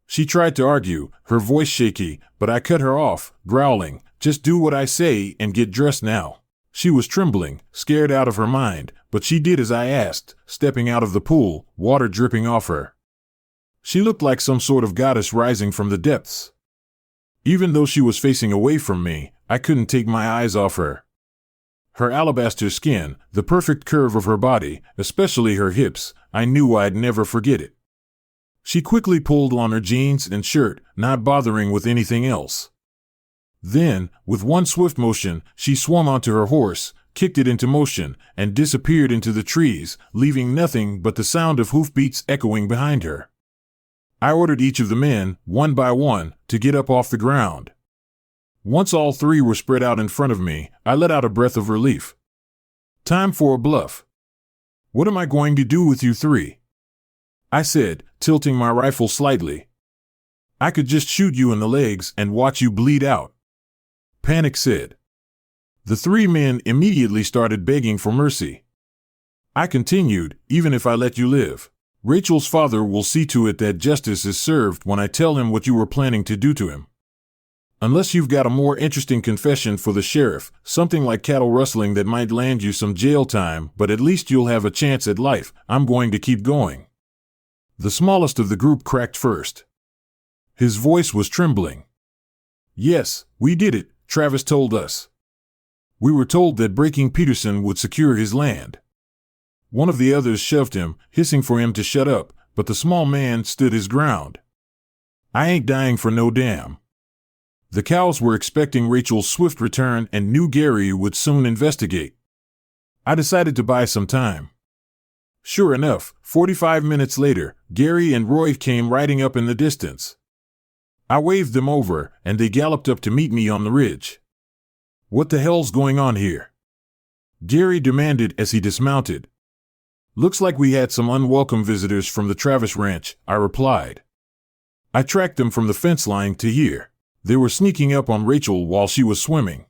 She tried to argue, her voice shaky, but I cut her off, growling, "Just do what I say and get dressed now." She was trembling, scared out of her mind, but she did as I asked, stepping out of the pool, water dripping off her. She looked like some sort of goddess rising from the depths. Even though she was facing away from me, I couldn't take my eyes off her. Her alabaster skin, the perfect curve of her body, especially her hips, I knew I'd never forget it. She quickly pulled on her jeans and shirt, not bothering with anything else. Then, with one swift motion, she swung onto her horse, kicked it into motion, and disappeared into the trees, leaving nothing but the sound of hoofbeats echoing behind her. I ordered each of the men, one by one, to get up off the ground. Once all three were spread out in front of me, I let out a breath of relief. Time for a bluff. "What am I going to do with you three?" I said, tilting my rifle slightly. "I could just shoot you in the legs and watch you bleed out," Panic said. The three men immediately started begging for mercy. I continued, "Even if I let you live, Rachel's father will see to it that justice is served when I tell him what you were planning to do to him. Unless you've got a more interesting confession for the sheriff, something like cattle rustling that might land you some jail time, but at least you'll have a chance at life, I'm going to keep going." The smallest of the group cracked first. His voice was trembling. "Yes, we did it," Travis told us. "We were told that breaking Peterson would secure his land." One of the others shoved him, hissing for him to shut up, but the small man stood his ground. "I ain't dying for no damn." The cows were expecting Rachel's swift return and knew Gary would soon investigate. I decided to buy some time. Sure enough, 45 minutes later, Gary and Roy came riding up in the distance. I waved them over, and they galloped up to meet me on the ridge. "What the hell's going on here?" Gary demanded as he dismounted. "Looks like we had some unwelcome visitors from the Travis Ranch," I replied. I tracked them from the fence line to here. They were sneaking up on Rachel while she was swimming.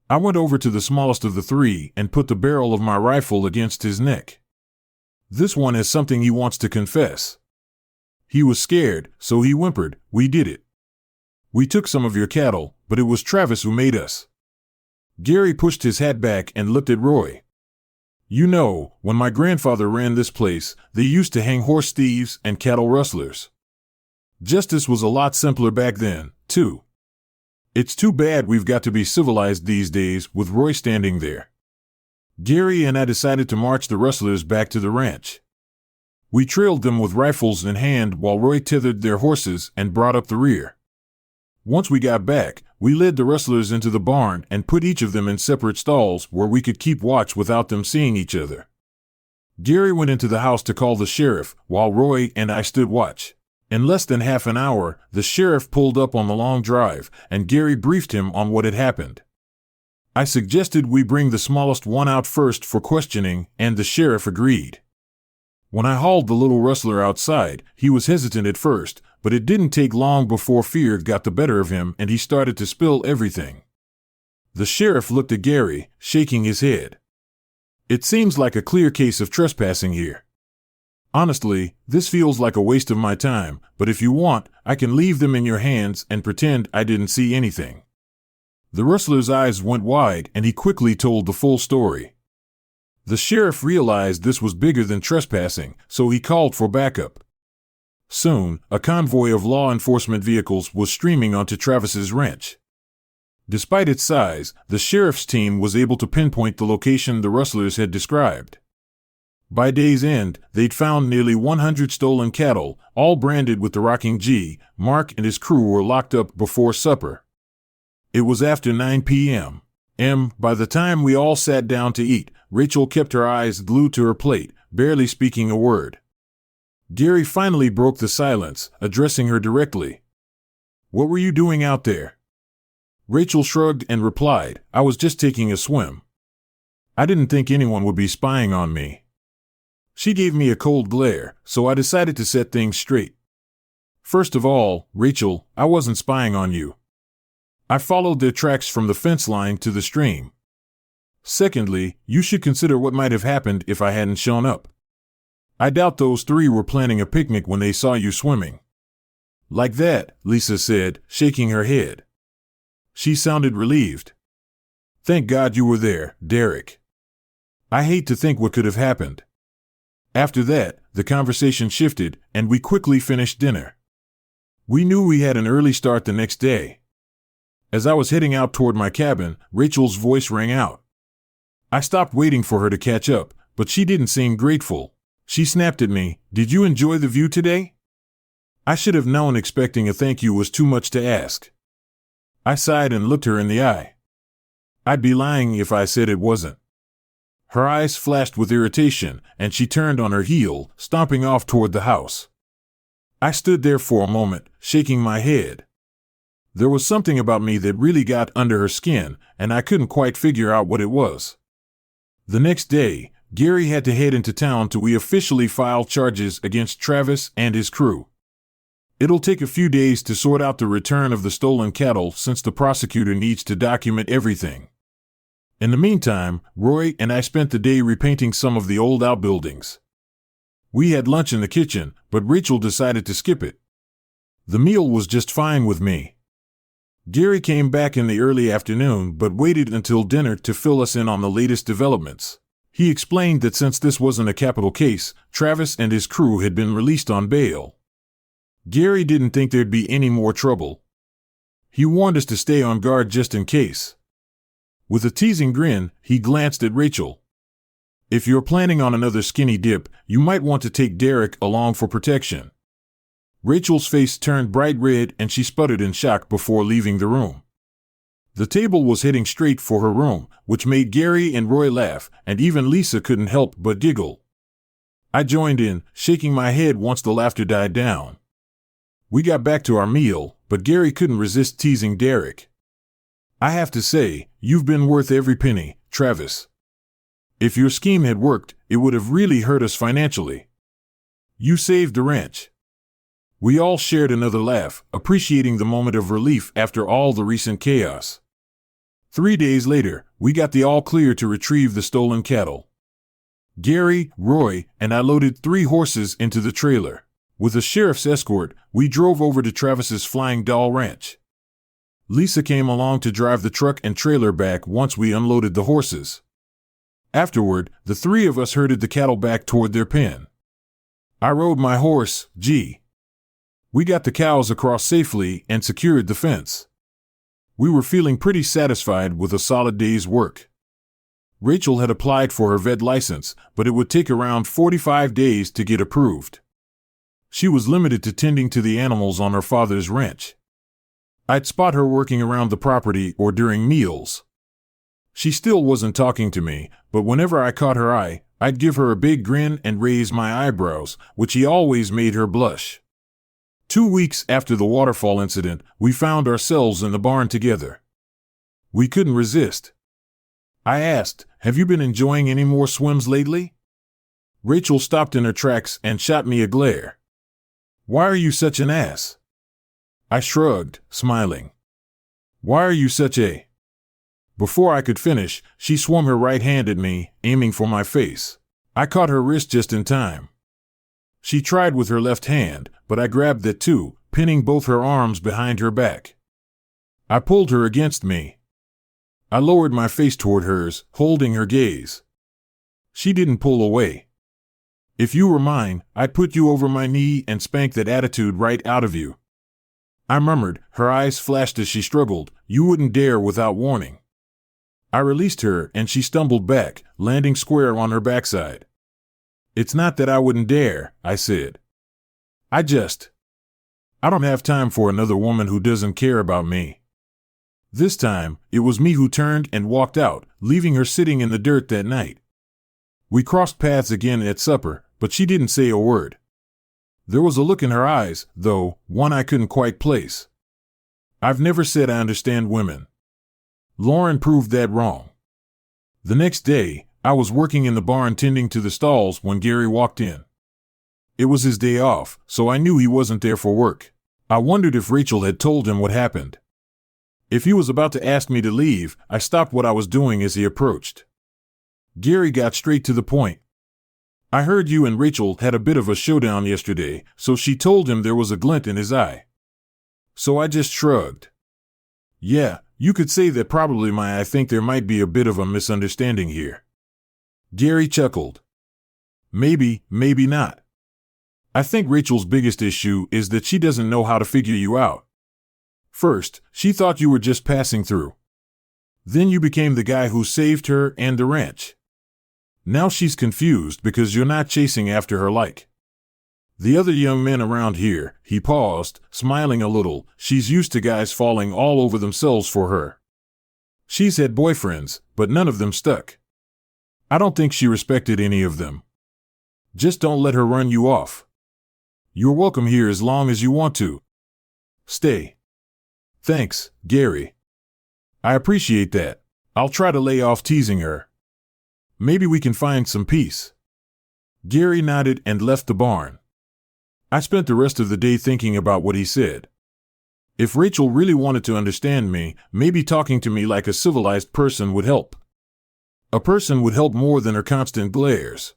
I went over to the smallest of the three and put the barrel of my rifle against his neck. "This one has something he wants to confess." He was scared, so he whimpered, "We did it. We took some of your cattle, but it was Travis who made us." Gary pushed his hat back and looked at Roy. "You know, when my grandfather ran this place, they used to hang horse thieves and cattle rustlers. Justice was a lot simpler back then, too. It's too bad we've got to be civilized these days," with Roy standing there. Gary and I decided to march the rustlers back to the ranch. We trailed them with rifles in hand while Roy tethered their horses and brought up the rear. Once we got back, we led the rustlers into the barn and put each of them in separate stalls where we could keep watch without them seeing each other. Gary went into the house to call the sheriff, while Roy and I stood watch. In less than half an hour, the sheriff pulled up on the long drive, and Gary briefed him on what had happened. I suggested we bring the smallest one out first for questioning, and the sheriff agreed. When I hauled the little rustler outside, he was hesitant at first, but it didn't take long before fear got the better of him and he started to spill everything. The sheriff looked at Gary, shaking his head. "It seems like a clear case of trespassing here. Honestly, this feels like a waste of my time, but if you want, I can leave them in your hands and pretend I didn't see anything." The rustler's eyes went wide and he quickly told the full story. The sheriff realized this was bigger than trespassing, so he called for backup. Soon, a convoy of law enforcement vehicles was streaming onto Travis's ranch. Despite its size, the sheriff's team was able to pinpoint the location the rustlers had described. By day's end, they'd found nearly 100 stolen cattle, all branded with the Rocking G. Mark and his crew were locked up before supper. It was after 9 p.m. By the time we all sat down to eat, Rachel kept her eyes glued to her plate, barely speaking a word. Gary finally broke the silence, addressing her directly. "What were you doing out there?" Rachel shrugged and replied, "I was just taking a swim. I didn't think anyone would be spying on me." She gave me a cold glare, so I decided to set things straight. First of all, Rachel, I wasn't spying on you. I followed their tracks from the fence line to the stream. Secondly, you should consider what might have happened if I hadn't shown up. I doubt those three were planning a picnic when they saw you swimming. Like that, Lisa said, shaking her head. She sounded relieved. Thank God you were there, Derek. I hate to think what could have happened. After that, the conversation shifted, and we quickly finished dinner. We knew we had an early start the next day. As I was heading out toward my cabin, Rachel's voice rang out. I stopped waiting for her to catch up, but she didn't seem grateful. She snapped at me, "Did you enjoy the view today?" I should have known expecting a thank you was too much to ask. I sighed and looked her in the eye. I'd be lying if I said it wasn't. Her eyes flashed with irritation, and she turned on her heel, stomping off toward the house. I stood there for a moment, shaking my head. There was something about me that really got under her skin, and I couldn't quite figure out what it was. The next day, Gary had to head into town to officially file charges against Travis and his crew. It'll take a few days to sort out the return of the stolen cattle since the prosecutor needs to document everything. In the meantime, Roy and I spent the day repainting some of the old outbuildings. We had lunch in the kitchen, but Rachel decided to skip it. The meal was just fine with me. Gary came back in the early afternoon but waited until dinner to fill us in on the latest developments. He explained that since this wasn't a capital case, Travis and his crew had been released on bail. Gary didn't think there'd be any more trouble. He warned us to stay on guard just in case. With a teasing grin, he glanced at Rachel. If you're planning on another skinny dip, you might want to take Derek along for protection. Rachel's face turned bright red and she sputtered in shock before leaving the room. The table was heading straight for her room, which made Gary and Roy laugh, and even Lisa couldn't help but giggle. I joined in, shaking my head once the laughter died down. We got back to our meal, but Gary couldn't resist teasing Derek. I have to say, you've been worth every penny, Travis. If your scheme had worked, it would have really hurt us financially. You saved the ranch. We all shared another laugh, appreciating the moment of relief after all the recent chaos. 3 days later, we got the all clear to retrieve the stolen cattle. Gary, Roy, and I loaded 3 horses into the trailer. With a sheriff's escort, we drove over to Travis's Flying Doll Ranch. Lisa came along to drive the truck and trailer back once we unloaded the horses. Afterward, the 3 of us herded the cattle back toward their pen. I rode my horse, G. We got the cows across safely and secured the fence. We were feeling pretty satisfied with a solid day's work. Rachel had applied for her vet license, but it would take around 45 days to get approved. She was limited to tending to the animals on her father's ranch. I'd spot her working around the property or during meals. She still wasn't talking to me, but whenever I caught her eye, I'd give her a big grin and raise my eyebrows, which always made her blush. 2 weeks after the waterfall incident, we found ourselves in the barn together. We couldn't resist. I asked, "Have you been enjoying any more swims lately?" Rachel stopped in her tracks and shot me a glare. "Why are you such an ass?" I shrugged, smiling. "Why are you such a—" Before I could finish, she swung her right hand at me, aiming for my face. I caught her wrist just in time. She tried with her left hand, but I grabbed that too, pinning both her arms behind her back. I pulled her against me. I lowered my face toward hers, holding her gaze. She didn't pull away. "If you were mine, I'd put you over my knee and spank that attitude right out of you." I murmured, her eyes flashed as she struggled, "You wouldn't dare without warning." I released her and she stumbled back, landing square on her backside. "It's not that I wouldn't dare," I said. I don't have time for another woman who doesn't care about me." This time, it was me who turned and walked out, leaving her sitting in the dirt that night. We crossed paths again at supper, but she didn't say a word. There was a look in her eyes, though, one I couldn't quite place. I've never said I understand women. Lauren proved that wrong. The next day, I was working in the barn tending to the stalls when Gary walked in. It was his day off, so I knew he wasn't there for work. I wondered if Rachel had told him what happened. If he was about to ask me to leave, I stopped what I was doing as he approached. Gary got straight to the point. I heard you and Rachel had a bit of a showdown yesterday, so she told him there was a glint in his eye. So I just shrugged. Yeah, you could say that probably I think there might be a bit of a misunderstanding here. Gary chuckled. Maybe, maybe not. I think Rachel's biggest issue is that she doesn't know how to figure you out. First, she thought you were just passing through. Then you became the guy who saved her and the ranch. Now she's confused because you're not chasing after her like the other young men around here. He paused, smiling a little. She's used to guys falling all over themselves for her. She's had boyfriends, but none of them stuck. I don't think she respected any of them. Just don't let her run you off. You're welcome here as long as you want to. Stay. Thanks, Gary. I appreciate that. I'll try to lay off teasing her. Maybe we can find some peace. Gary nodded and left the barn. I spent the rest of the day thinking about what he said. If Rachel really wanted to understand me, maybe talking to me like a civilized person would help. A person would help more than her constant glares.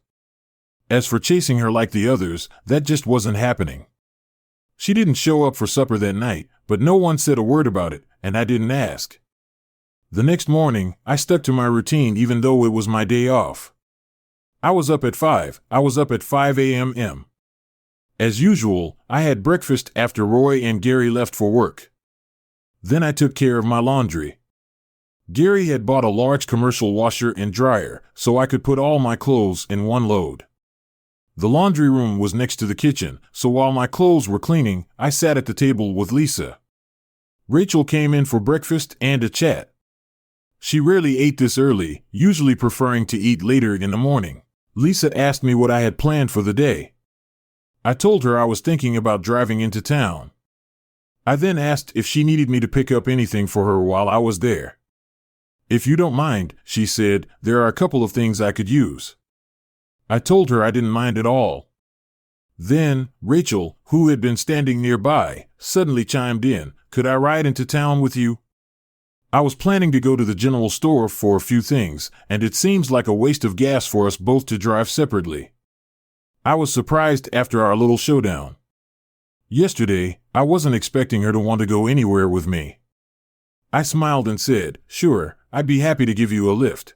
As for chasing her like the others, that just wasn't happening. She didn't show up for supper that night, but no one said a word about it, and I didn't ask. The next morning, I stuck to my routine even though it was my day off. I was up at 5 a.m. As usual, I had breakfast after Roy and Gary left for work. Then I took care of my laundry. Gary had bought a large commercial washer and dryer, so I could put all my clothes in one load. The laundry room was next to the kitchen, so while my clothes were cleaning, I sat at the table with Lisa. Rachel came in for breakfast and a chat. She rarely ate this early, usually preferring to eat later in the morning. Lisa asked me what I had planned for the day. I told her I was thinking about driving into town. I then asked if she needed me to pick up anything for her while I was there. If you don't mind, she said, there are a couple of things I could use. I told her I didn't mind at all. Then, Rachel, who had been standing nearby, suddenly chimed in, could I ride into town with you? I was planning to go to the general store for a few things, and it seems like a waste of gas for us both to drive separately. I was surprised after our little showdown. Yesterday, I wasn't expecting her to want to go anywhere with me. I smiled and said, sure, I'd be happy to give you a lift.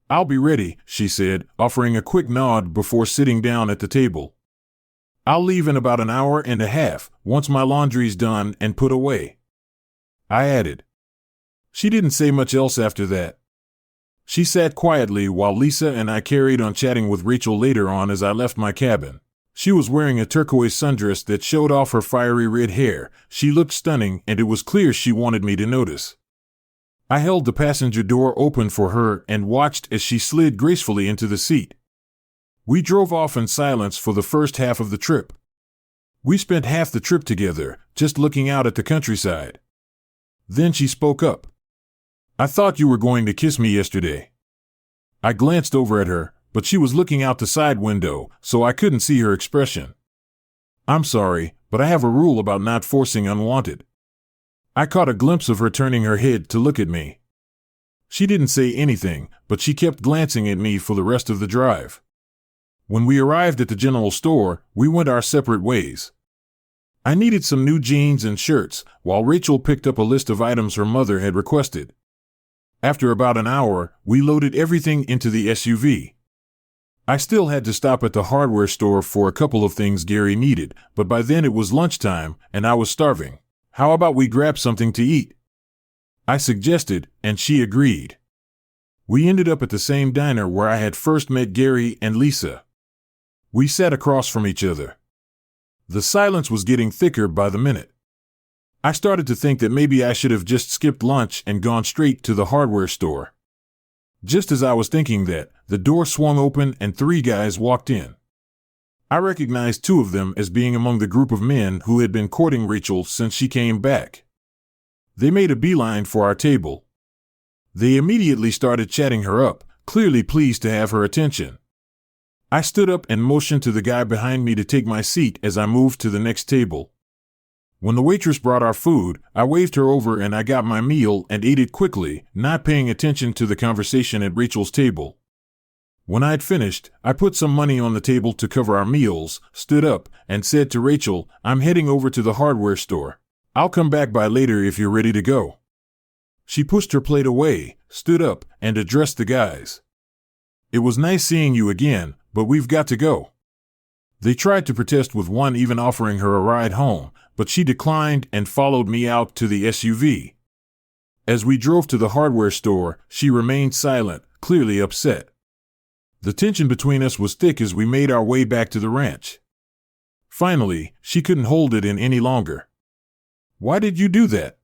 I'll be ready, she said, offering a quick nod before sitting down at the table. I'll leave in about an hour and a half, once my laundry's done and put away. I added. She didn't say much else after that. She sat quietly while Lisa and I carried on chatting with Rachel later on as I left my cabin. She was wearing a turquoise sundress that showed off her fiery red hair. She looked stunning, and it was clear she wanted me to notice. I held the passenger door open for her and watched as she slid gracefully into the seat. We drove off in silence for the first half of the trip. We spent half the trip together, just looking out at the countryside. Then she spoke up. I thought you were going to kiss me yesterday. I glanced over at her, but she was looking out the side window, so I couldn't see her expression. I'm sorry, but I have a rule about not forcing unwanted. I caught a glimpse of her turning her head to look at me. She didn't say anything, but she kept glancing at me for the rest of the drive. When we arrived at the general store, we went our separate ways. I needed some new jeans and shirts, while Rachel picked up a list of items her mother had requested. After about an hour, we loaded everything into the SUV. I still had to stop at the hardware store for a couple of things Gary needed, but by then it was lunchtime, and I was starving. How about we grab something to eat? I suggested, and she agreed. We ended up at the same diner where I had first met Gary and Lisa. We sat across from each other. The silence was getting thicker by the minute. I started to think that maybe I should have just skipped lunch and gone straight to the hardware store. Just as I was thinking that, the door swung open and 3 guys walked in. I recognized 2 of them as being among the group of men who had been courting Rachel since she came back. They made a beeline for our table. They immediately started chatting her up, clearly pleased to have her attention. I stood up and motioned to the guy behind me to take my seat as I moved to the next table. When the waitress brought our food, I waved her over and I got my meal and ate it quickly, not paying attention to the conversation at Rachel's table. When I had finished, I put some money on the table to cover our meals, stood up, and said to Rachel, "I'm heading over to the hardware store. I'll come back by later if you're ready to go." She pushed her plate away, stood up, and addressed the guys. "It was nice seeing you again, but we've got to go." They tried to protest with one even offering her a ride home, but she declined and followed me out to the SUV. As we drove to the hardware store, she remained silent, clearly upset. The tension between us was thick as we made our way back to the ranch. Finally, she couldn't hold it in any longer. "Why did you do that?"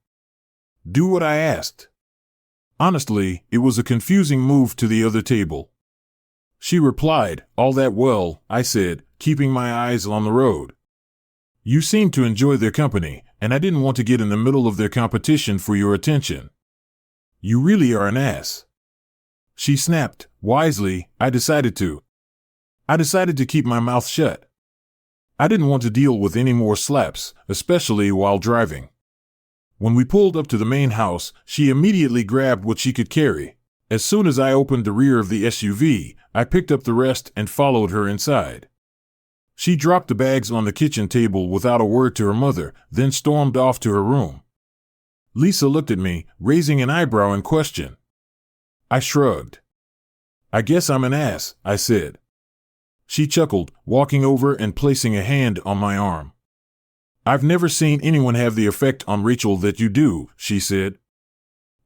"Do what I asked." Honestly, it was a confusing move to the other table. She replied, "All that well," I said, keeping my eyes on the road. "You seemed to enjoy their company, and I didn't want to get in the middle of their competition for your attention. You really are an ass." She snapped. Wisely, I decided to keep my mouth shut. I didn't want to deal with any more slaps, especially while driving. When we pulled up to the main house, she immediately grabbed what she could carry. As soon as I opened the rear of the SUV, I picked up the rest and followed her inside. She dropped the bags on the kitchen table without a word to her mother, then stormed off to her room. Lisa looked at me, raising an eyebrow in question. I shrugged. "I guess I'm an ass," I said. She chuckled, walking over and placing a hand on my arm. "I've never seen anyone have the effect on Rachel that you do," she said.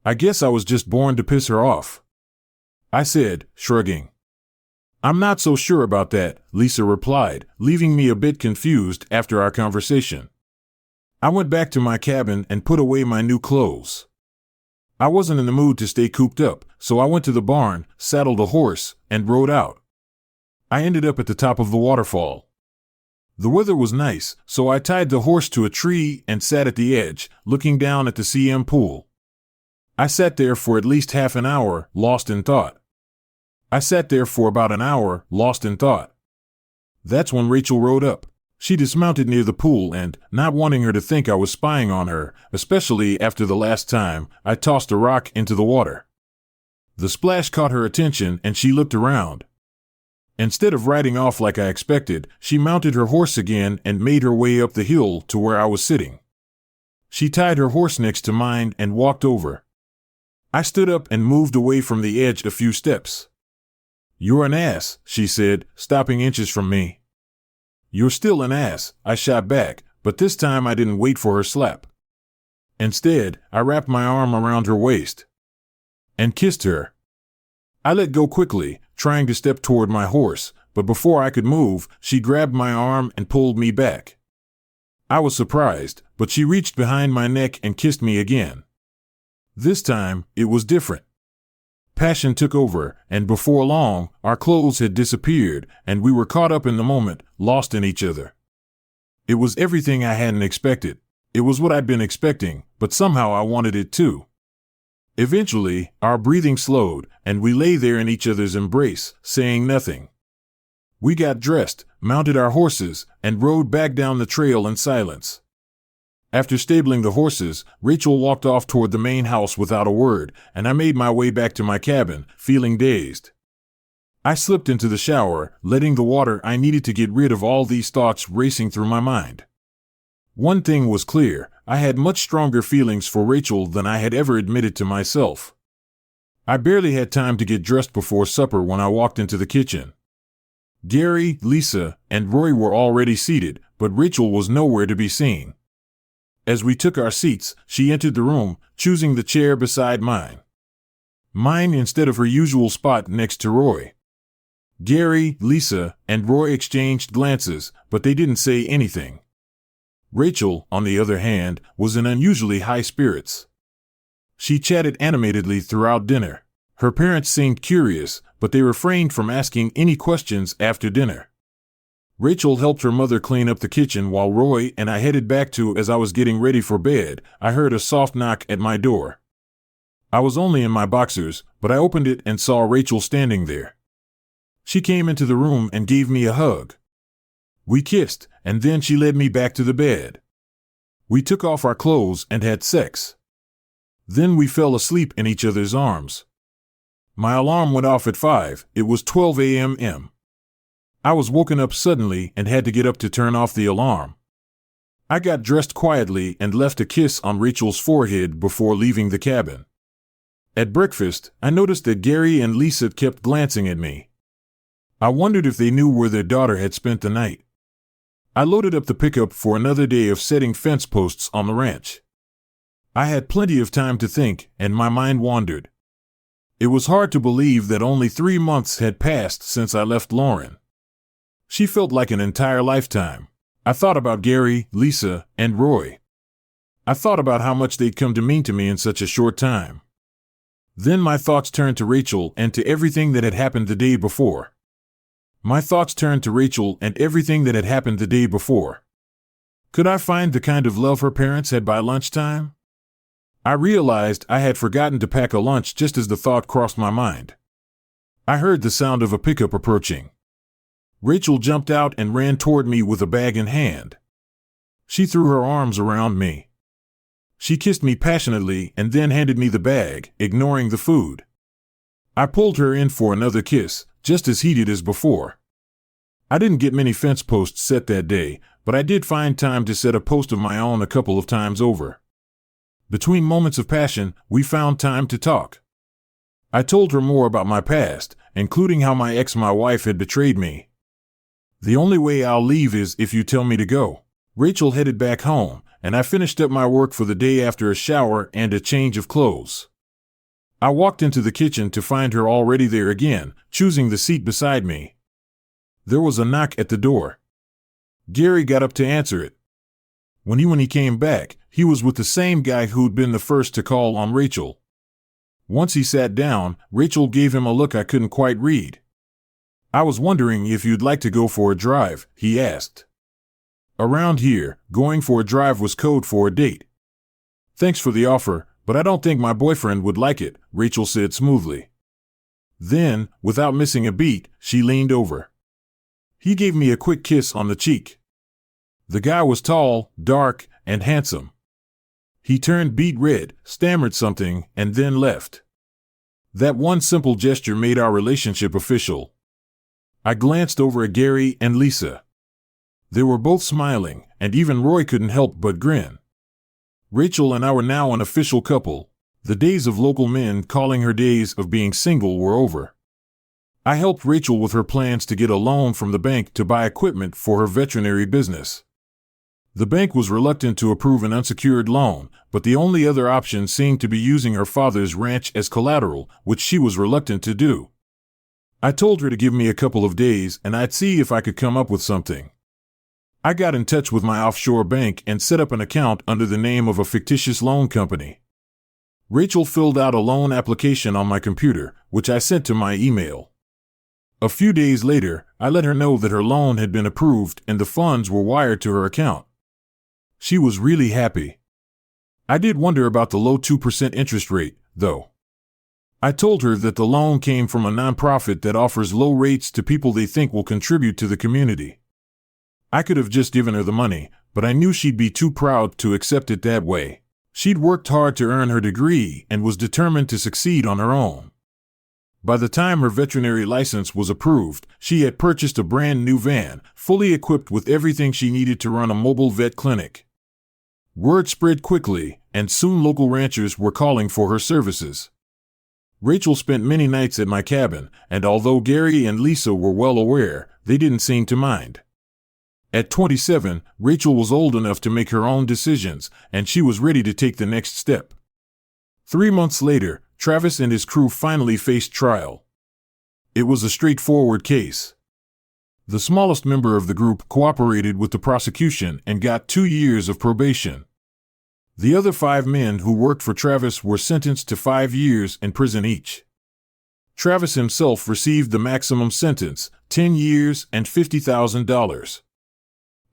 "I guess I was just born to piss her off," I said, shrugging. "I'm not so sure about that," Lisa replied, leaving me a bit confused after our conversation. I went back to my cabin and put away my new clothes. I wasn't in the mood to stay cooped up, so I went to the barn, saddled a horse, and rode out. I ended up at the top of the waterfall. The weather was nice, so I tied the horse to a tree and sat at the edge, looking down at the CM pool. I sat there for at least half an hour, lost in thought. I sat there for about an hour, lost in thought. That's when Rachel rode up. She dismounted near the pool and, not wanting her to think I was spying on her, especially after the last time, I tossed a rock into the water. The splash caught her attention and she looked around. Instead of riding off like I expected, she mounted her horse again and made her way up the hill to where I was sitting. She tied her horse next to mine and walked over. I stood up and moved away from the edge a few steps. "You're an ass," she said, stopping inches from me. "You're still an ass," I shot back, but this time I didn't wait for her slap. Instead, I wrapped my arm around her waist and kissed her. I let go quickly, trying to step toward my horse, but before I could move, she grabbed my arm and pulled me back. I was surprised, but she reached behind my neck and kissed me again. This time, it was different. Passion took over, and before long, our clothes had disappeared, and we were caught up in the moment, lost in each other. It was everything I hadn't expected. It was what I'd been expecting, but somehow I wanted it too. Eventually, our breathing slowed, and we lay there in each other's embrace, saying nothing. We got dressed, mounted our horses, and rode back down the trail in silence. After stabling the horses, Rachel walked off toward the main house without a word, and I made my way back to my cabin, feeling dazed. I slipped into the shower, letting the water I needed to get rid of all these thoughts racing through my mind. One thing was clear, I had much stronger feelings for Rachel than I had ever admitted to myself. I barely had time to get dressed before supper when I walked into the kitchen. Gary, Lisa, and Roy were already seated, but Rachel was nowhere to be seen. As we took our seats, she entered the room, choosing the chair beside mine. Mine instead of her usual spot next to Roy. Gary, Lisa, and Roy exchanged glances, but they didn't say anything. Rachel, on the other hand, was in unusually high spirits. She chatted animatedly throughout dinner. Her parents seemed curious, but they refrained from asking any questions after dinner. Rachel helped her mother clean up the kitchen while Roy and I headed back to. As I was getting ready for bed, I heard a soft knock at my door. I was only in my boxers, but I opened it and saw Rachel standing there. She came into the room and gave me a hug. We kissed, and then she led me back to the bed. We took off our clothes and had sex. Then we fell asleep in each other's arms. My alarm went off at 5. It was 12 a.m. I was woken up suddenly and had to get up to turn off the alarm. I got dressed quietly and left a kiss on Rachel's forehead before leaving the cabin. At breakfast, I noticed that Gary and Lisa kept glancing at me. I wondered if they knew where their daughter had spent the night. I loaded up the pickup for another day of setting fence posts on the ranch. I had plenty of time to think, and my mind wandered. It was hard to believe that only 3 months had passed since I left Lauren. She felt like an entire lifetime. I thought about Gary, Lisa, and Roy. I thought about how much they'd come to mean to me in such a short time. Then my thoughts turned to Rachel and to everything that had happened the day before. Could I find the kind of love her parents had by lunchtime? I realized I had forgotten to pack a lunch just as the thought crossed my mind. I heard the sound of a pickup approaching. Rachel jumped out and ran toward me with a bag in hand. She threw her arms around me. She kissed me passionately and then handed me the bag, ignoring the food. I pulled her in for another kiss, just as heated as before. I didn't get many fence posts set that day, but I did find time to set a post of my own a couple of times over. Between moments of passion, we found time to talk. I told her more about my past, including how my wife had betrayed me. The only way I'll leave is if you tell me to go. Rachel headed back home, and I finished up my work for the day after a shower and a change of clothes. I walked into the kitchen to find her already there again, choosing the seat beside me. There was a knock at the door. Gary got up to answer it. When he came back, he was with the same guy who'd been the first to call on Rachel. Once he sat down, Rachel gave him a look I couldn't quite read. I was wondering if you'd like to go for a drive, he asked. Around here, going for a drive was code for a date. Thanks for the offer, but I don't think my boyfriend would like it, Rachel said smoothly. Then, without missing a beat, she leaned over. He gave me a quick kiss on the cheek. The guy was tall, dark, and handsome. He turned beet red, stammered something, and then left. That one simple gesture made our relationship official. I glanced over at Gary and Lisa. They were both smiling, and even Roy couldn't help but grin. Rachel and I were now an official couple. The days of local men calling her days of being single were over. I helped Rachel with her plans to get a loan from the bank to buy equipment for her veterinary business. The bank was reluctant to approve an unsecured loan, but the only other option seemed to be using her father's ranch as collateral, which she was reluctant to do. I told her to give me a couple of days and I'd see if I could come up with something. I got in touch with my offshore bank and set up an account under the name of a fictitious loan company. Rachel filled out a loan application on my computer, which I sent to my email. A few days later, I let her know that her loan had been approved and the funds were wired to her account. She was really happy. I did wonder about the low 2% interest rate, though. I told her that the loan came from a nonprofit that offers low rates to people they think will contribute to the community. I could have just given her the money, but I knew she'd be too proud to accept it that way. She'd worked hard to earn her degree and was determined to succeed on her own. By the time her veterinary license was approved, she had purchased a brand new van, fully equipped with everything she needed to run a mobile vet clinic. Word spread quickly, and soon local ranchers were calling for her services. Rachel spent many nights at my cabin, and although Gary and Lisa were well aware, they didn't seem to mind. At 27, Rachel was old enough to make her own decisions, and she was ready to take the next step. 3 months later, Travis and his crew finally faced trial. It was a straightforward case. The smallest member of the group cooperated with the prosecution and got 2 years of probation. The other 5 men who worked for Travis were sentenced to 5 years in prison each. Travis himself received the maximum sentence, 10 years and $50,000.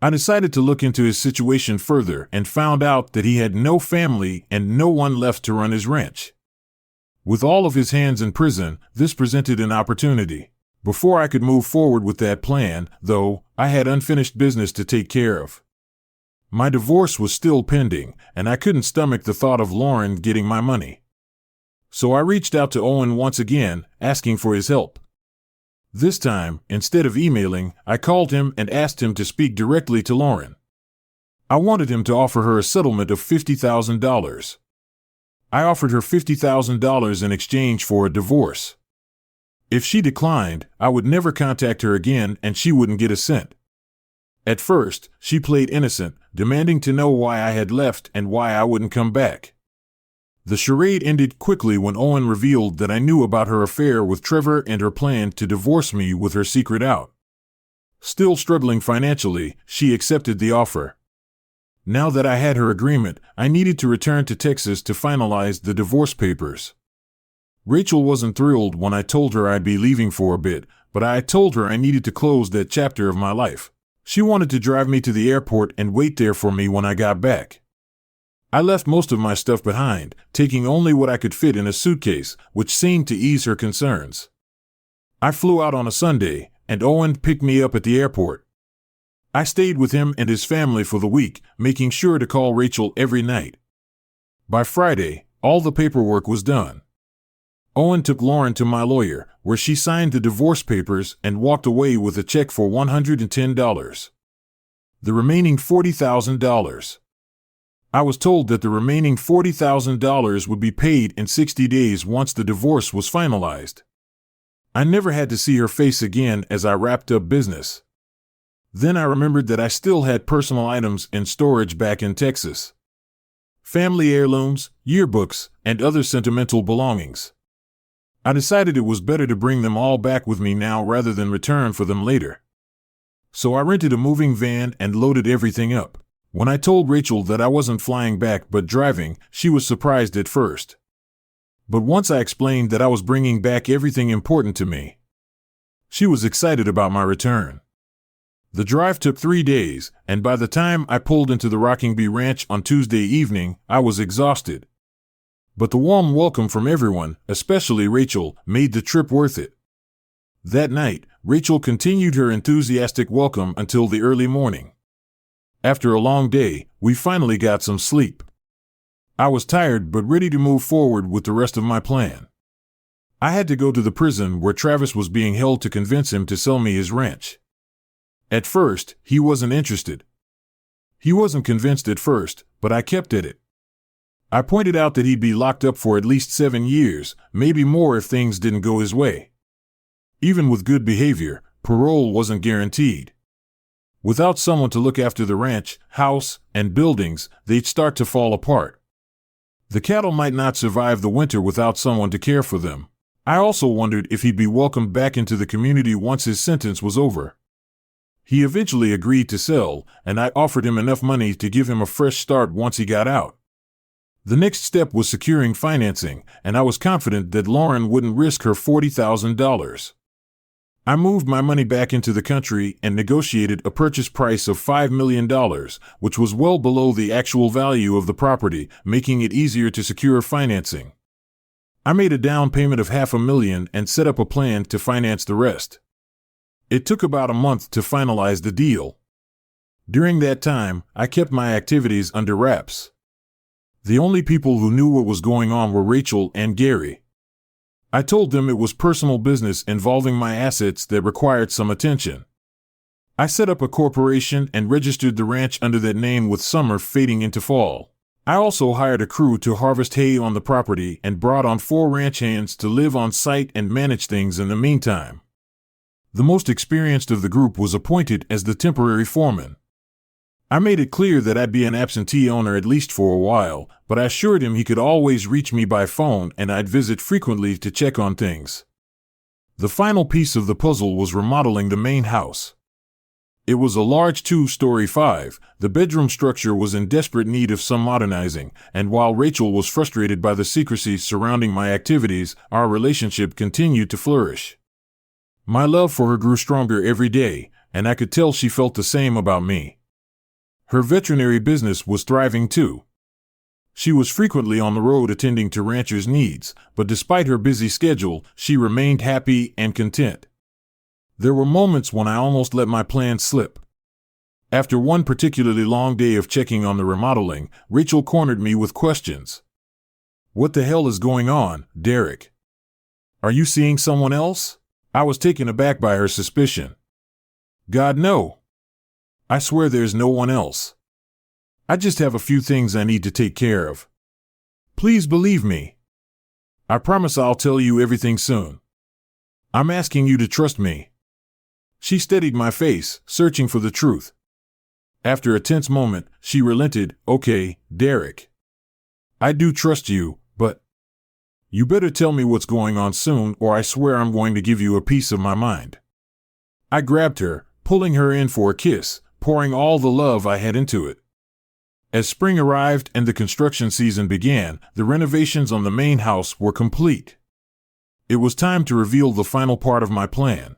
I decided to look into his situation further and found out that he had no family and no one left to run his ranch. With all of his hands in prison, this presented an opportunity. Before I could move forward with that plan, though, I had unfinished business to take care of. My divorce was still pending, and I couldn't stomach the thought of Lauren getting my money. So I reached out to Owen once again, asking for his help. This time, instead of emailing, I called him and asked him to speak directly to Lauren. I wanted him to offer her a settlement of $50,000. I offered her $50,000 in exchange for a divorce. If she declined, I would never contact her again and she wouldn't get a cent. At first, she played innocent, demanding to know why I had left and why I wouldn't come back. The charade ended quickly when Owen revealed that I knew about her affair with Trevor and her plan to divorce me with her secret out. Still struggling financially, she accepted the offer. Now that I had her agreement, I needed to return to Texas to finalize the divorce papers. Rachel wasn't thrilled when I told her I'd be leaving for a bit, but I told her I needed to close that chapter of my life. She wanted to drive me to the airport and wait there for me when I got back. I left most of my stuff behind, taking only what I could fit in a suitcase, which seemed to ease her concerns. I flew out on a Sunday, and Owen picked me up at the airport. I stayed with him and his family for the week, making sure to call Rachel every night. By Friday, all the paperwork was done. Owen took Lauren to my lawyer, where she signed the divorce papers and walked away with a check for $110. The remaining $40,000. I was told that the remaining $40,000 would be paid in 60 days once the divorce was finalized. I never had to see her face again as I wrapped up business. Then I remembered that I still had personal items in storage back in Texas. Family heirlooms, yearbooks, and other sentimental belongings. I decided it was better to bring them all back with me now rather than return for them later. So I rented a moving van and loaded everything up. When I told Rachel that I wasn't flying back but driving, she was surprised at first. But once I explained that I was bringing back everything important to me, she was excited about my return. The drive took 3 days, and by the time I pulled into the Rockingbee Ranch on Tuesday evening, I was exhausted. But the warm welcome from everyone, especially Rachel, made the trip worth it. That night, Rachel continued her enthusiastic welcome until the early morning. After a long day, we finally got some sleep. I was tired but ready to move forward with the rest of my plan. I had to go to the prison where Travis was being held to convince him to sell me his ranch. At first, he wasn't interested. He wasn't convinced at first, but I kept at it. I pointed out that he'd be locked up for at least 7 years, maybe more if things didn't go his way. Even with good behavior, parole wasn't guaranteed. Without someone to look after the ranch, house, and buildings, they'd start to fall apart. The cattle might not survive the winter without someone to care for them. I also wondered if he'd be welcomed back into the community once his sentence was over. He eventually agreed to sell, and I offered him enough money to give him a fresh start once he got out. The next step was securing financing, and I was confident that Lauren wouldn't risk her $40,000. I moved my money back into the country and negotiated a purchase price of $5 million, which was well below the actual value of the property, making it easier to secure financing. I made a down payment of $500,000 and set up a plan to finance the rest. It took about a month to finalize the deal. During that time, I kept my activities under wraps. The only people who knew what was going on were Rachel and Gary. I told them it was personal business involving my assets that required some attention. I set up a corporation and registered the ranch under that name with summer fading into fall. I also hired a crew to harvest hay on the property and brought on 4 ranch hands to live on site and manage things in the meantime. The most experienced of the group was appointed as the temporary foreman. I made it clear that I'd be an absentee owner at least for a while, but I assured him he could always reach me by phone and I'd visit frequently to check on things. The final piece of the puzzle was remodeling the main house. It was a large 2-story 5. The bedroom structure was in desperate need of some modernizing, and while Rachel was frustrated by the secrecy surrounding my activities, our relationship continued to flourish. My love for her grew stronger every day, and I could tell she felt the same about me. Her veterinary business was thriving too. She was frequently on the road attending to ranchers' needs, but despite her busy schedule, she remained happy and content. There were moments when I almost let my plan slip. After one particularly long day of checking on the remodeling, Rachel cornered me with questions. "What the hell is going on, Derek? Are you seeing someone else?" I was taken aback by her suspicion. "God, no. I swear there's no one else. I just have a few things I need to take care of. Please believe me. I promise I'll tell you everything soon. I'm asking you to trust me." She studied my face, searching for the truth. After a tense moment, she relented. "Okay, Derek. I do trust you, but you better tell me what's going on soon, or I swear I'm going to give you a piece of my mind." I grabbed her, pulling her in for a kiss, pouring all the love I had into it. As spring arrived and the construction season began, the renovations on the main house were complete. It was time to reveal the final part of my plan.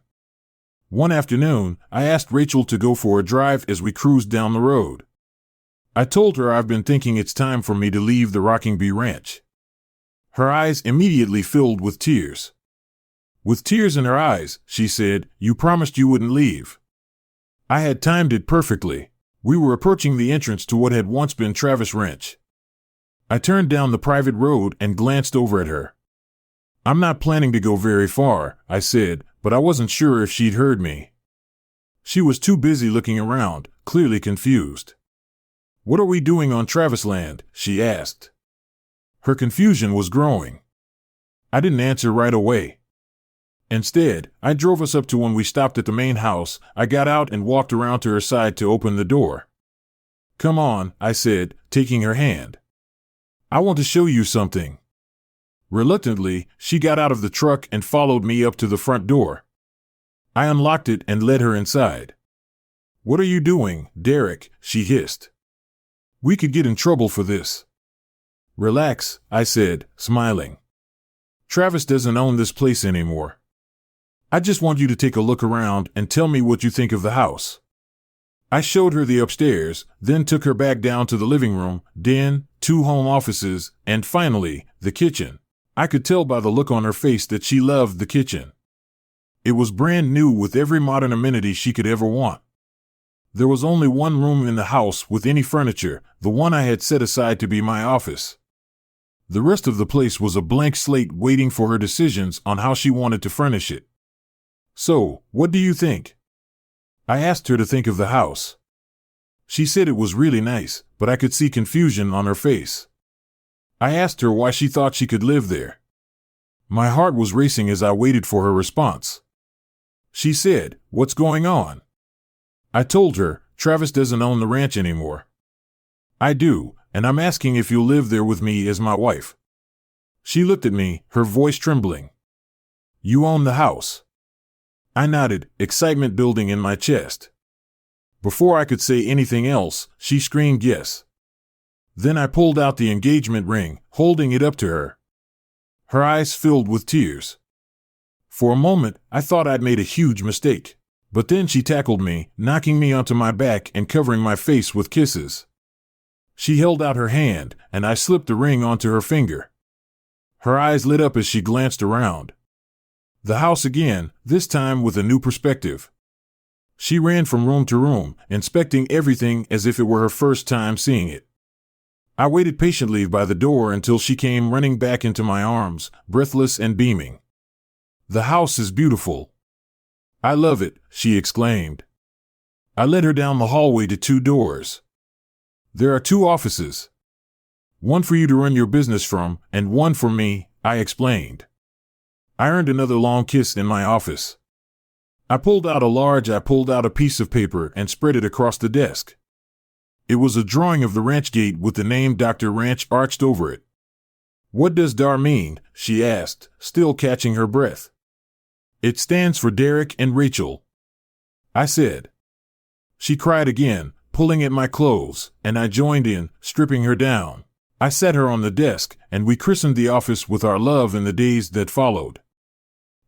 One afternoon, I asked Rachel to go for a drive as we cruised down the road. I told her I've been thinking it's time for me to leave the Rockingbee Ranch. Her eyes immediately filled with tears. With tears in her eyes, she said, "You promised you wouldn't leave." I had timed it perfectly. We were approaching the entrance to what had once been Travis Ranch. I turned down the private road and glanced over at her. "I'm not planning to go very far," I said, but I wasn't sure if she'd heard me. She was too busy looking around, clearly confused. "What are we doing on Travis land?" she asked. Her confusion was growing. I didn't answer right away. Instead, I drove us up to when we stopped at the main house. I got out and walked around to her side to open the door. "Come on," I said, taking her hand. "I want to show you something." Reluctantly, she got out of the truck and followed me up to the front door. I unlocked it and led her inside. "What are you doing, Derek?" she hissed. "We could get in trouble for this." "Relax," I said, smiling. "Travis doesn't own this place anymore. I just want you to take a look around and tell me what you think of the house." I showed her the upstairs, then took her back down to the living room, den, 2 home offices, and finally, the kitchen. I could tell by the look on her face that she loved the kitchen. It was brand new with every modern amenity she could ever want. There was only one room in the house with any furniture, the one I had set aside to be my office. The rest of the place was a blank slate waiting for her decisions on how she wanted to furnish it. "So, what do you think?" I asked her to think of the house. She said it was really nice, but I could see confusion on her face. I asked her why she thought she could live there. My heart was racing as I waited for her response. She said, "What's going on?" I told her, "Travis doesn't own the ranch anymore." "I do, and I'm asking if you'll live there with me as my wife." She looked at me, her voice trembling. "You own the house?" I nodded, excitement building in my chest. Before I could say anything else, she screamed yes. Then I pulled out the engagement ring, holding it up to her. Her eyes filled with tears. For a moment, I thought I'd made a huge mistake. But then she tackled me, knocking me onto my back and covering my face with kisses. She held out her hand, and I slipped the ring onto her finger. Her eyes lit up as she glanced around. The house again, this time with a new perspective. She ran from room to room, inspecting everything as if it were her first time seeing it. I waited patiently by the door until she came running back into my arms, breathless and beaming. "The house is beautiful. I love it," she exclaimed. I led her down the hallway to 2 doors. "There are 2 offices. One for you to run your business from, and one for me," I explained. I earned another long kiss in my office. I pulled out a piece of paper and spread it across the desk. It was a drawing of the ranch gate with the name Dr. Ranch arched over it. "What does DAR mean?" she asked, still catching her breath. "It stands for Derek and Rachel," I said. She cried again, pulling at my clothes, and I joined in, stripping her down. I sat her on the desk, and we christened the office with our love in the days that followed.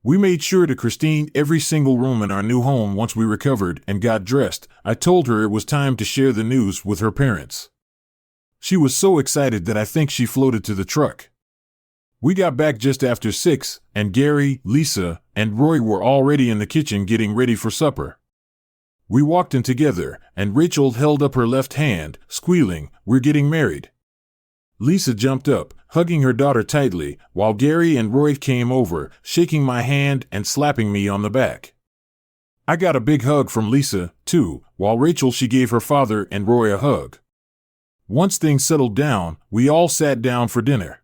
We made sure to christine every single room in our new home once we recovered and got dressed. I told her it was time to share the news with her parents. She was so excited that I think she floated to the truck. We got back just after 6, and Gary, Lisa, and Roy were already in the kitchen getting ready for supper. We walked in together, and Rachel held up her left hand, squealing, "We're getting married." Lisa jumped up, hugging her daughter tightly, while Gary and Roy came over, shaking my hand and slapping me on the back. I got a big hug from Lisa, too, while Rachel she gave her father and Roy a hug. Once things settled down, we all sat down for dinner.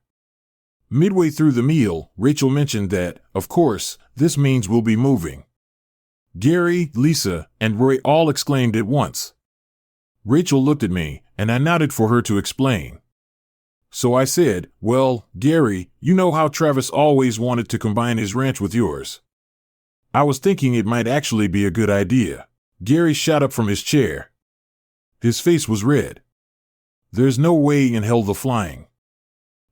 Midway through the meal, Rachel mentioned that, of course, this means we'll be moving. Gary, Lisa, and Roy all exclaimed at once. Rachel looked at me, and I nodded for her to explain. So I said, "Well, Gary, you know how Travis always wanted to combine his ranch with yours. I was thinking it might actually be a good idea." Gary shot up from his chair. His face was red. "There's no way in hell the flying."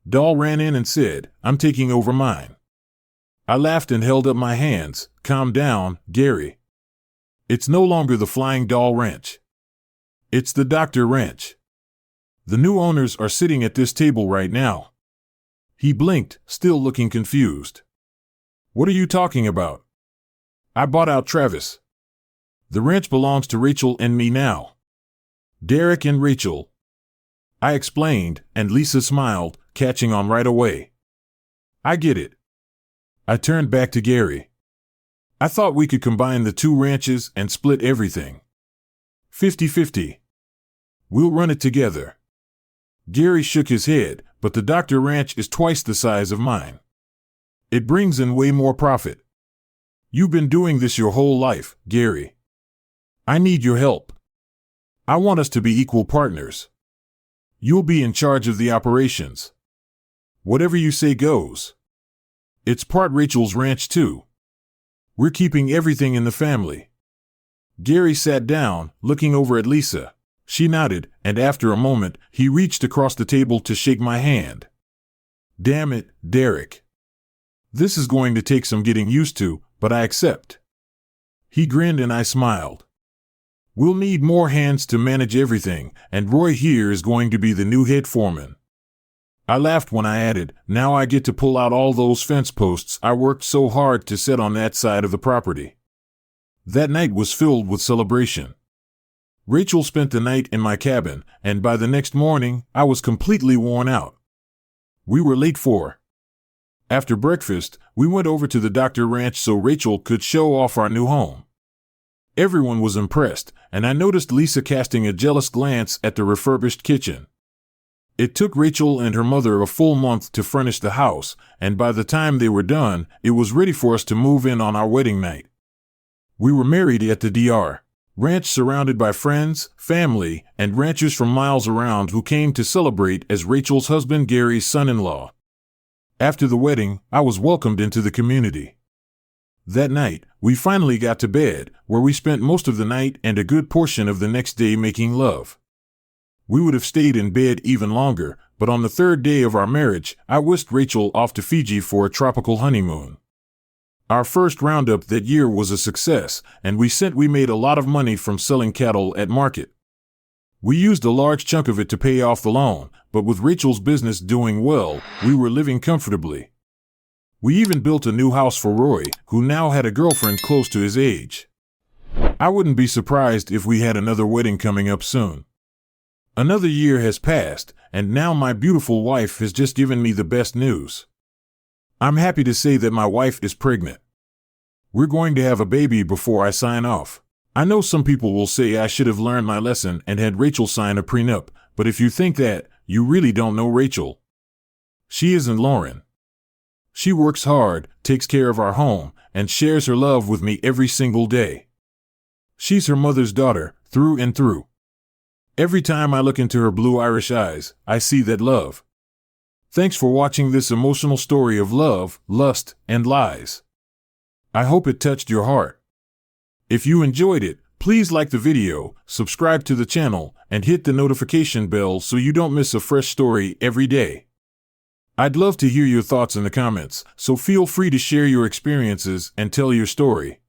Dahl ran in and said, "I'm taking over mine." I laughed and held up my hands. "Calm down, Gary. It's no longer the Flying Doll Ranch. It's the Dr. Ranch. The new owners are sitting at this table right now." He blinked, still looking confused. "What are you talking about?" "I bought out Travis. The ranch belongs to Rachel and me now. Derek and Rachel." I explained, and Lisa smiled, catching on right away. "I get it." I turned back to Gary. "I thought we could combine the two ranches and split everything. 50-50. We'll run it together." Gary shook his head, "But the Doctor Ranch is twice the size of mine. It brings in way more profit. You've been doing this your whole life, Gary. I need your help. I want us to be equal partners. You'll be in charge of the operations. Whatever you say goes. It's part Rachel's ranch too. We're keeping everything in the family." Gary sat down, looking over at Lisa. She nodded, and after a moment, he reached across the table to shake my hand. "Damn it, Derek. This is going to take some getting used to, but I accept." He grinned and I smiled. "We'll need more hands to manage everything, and Roy here is going to be the new head foreman." I laughed when I added, "Now I get to pull out all those fence posts I worked so hard to set on that side of the property." That night was filled with celebration. Rachel spent the night in my cabin, and by the next morning, I was completely worn out. We were late for. After breakfast, we went over to the Doctor Ranch so Rachel could show off our new home. Everyone was impressed, and I noticed Lisa casting a jealous glance at the refurbished kitchen. It took Rachel and her mother a full month to furnish the house, and by the time they were done, it was ready for us to move in on our wedding night. We were married at the Dr. Ranch, surrounded by friends, family, and ranchers from miles around who came to celebrate as Rachel's husband Gary's son-in-law. After the wedding, I was welcomed into the community. That night, we finally got to bed, where we spent most of the night and a good portion of the next day making love. We would have stayed in bed even longer, but on the third day of our marriage, I whisked Rachel off to Fiji for a tropical honeymoon. Our first roundup that year was a success, and we made a lot of money from selling cattle at market. We used a large chunk of it to pay off the loan, but with Rachel's business doing well, we were living comfortably. We even built a new house for Roy, who now had a girlfriend close to his age. I wouldn't be surprised if we had another wedding coming up soon. Another year has passed, and now my beautiful wife has just given me the best news. I'm happy to say that my wife is pregnant. We're going to have a baby before I sign off. I know some people will say I should have learned my lesson and had Rachel sign a prenup, but if you think that, you really don't know Rachel. She isn't Lauren. She works hard, takes care of our home, and shares her love with me every single day. She's her mother's daughter, through and through. Every time I look into her blue Irish eyes, I see that love. Thanks for watching this emotional story of love, lust, and lies. I hope it touched your heart. If you enjoyed it, please like the video, subscribe to the channel, and hit the notification bell so you don't miss a fresh story every day. I'd love to hear your thoughts in the comments, so feel free to share your experiences and tell your story.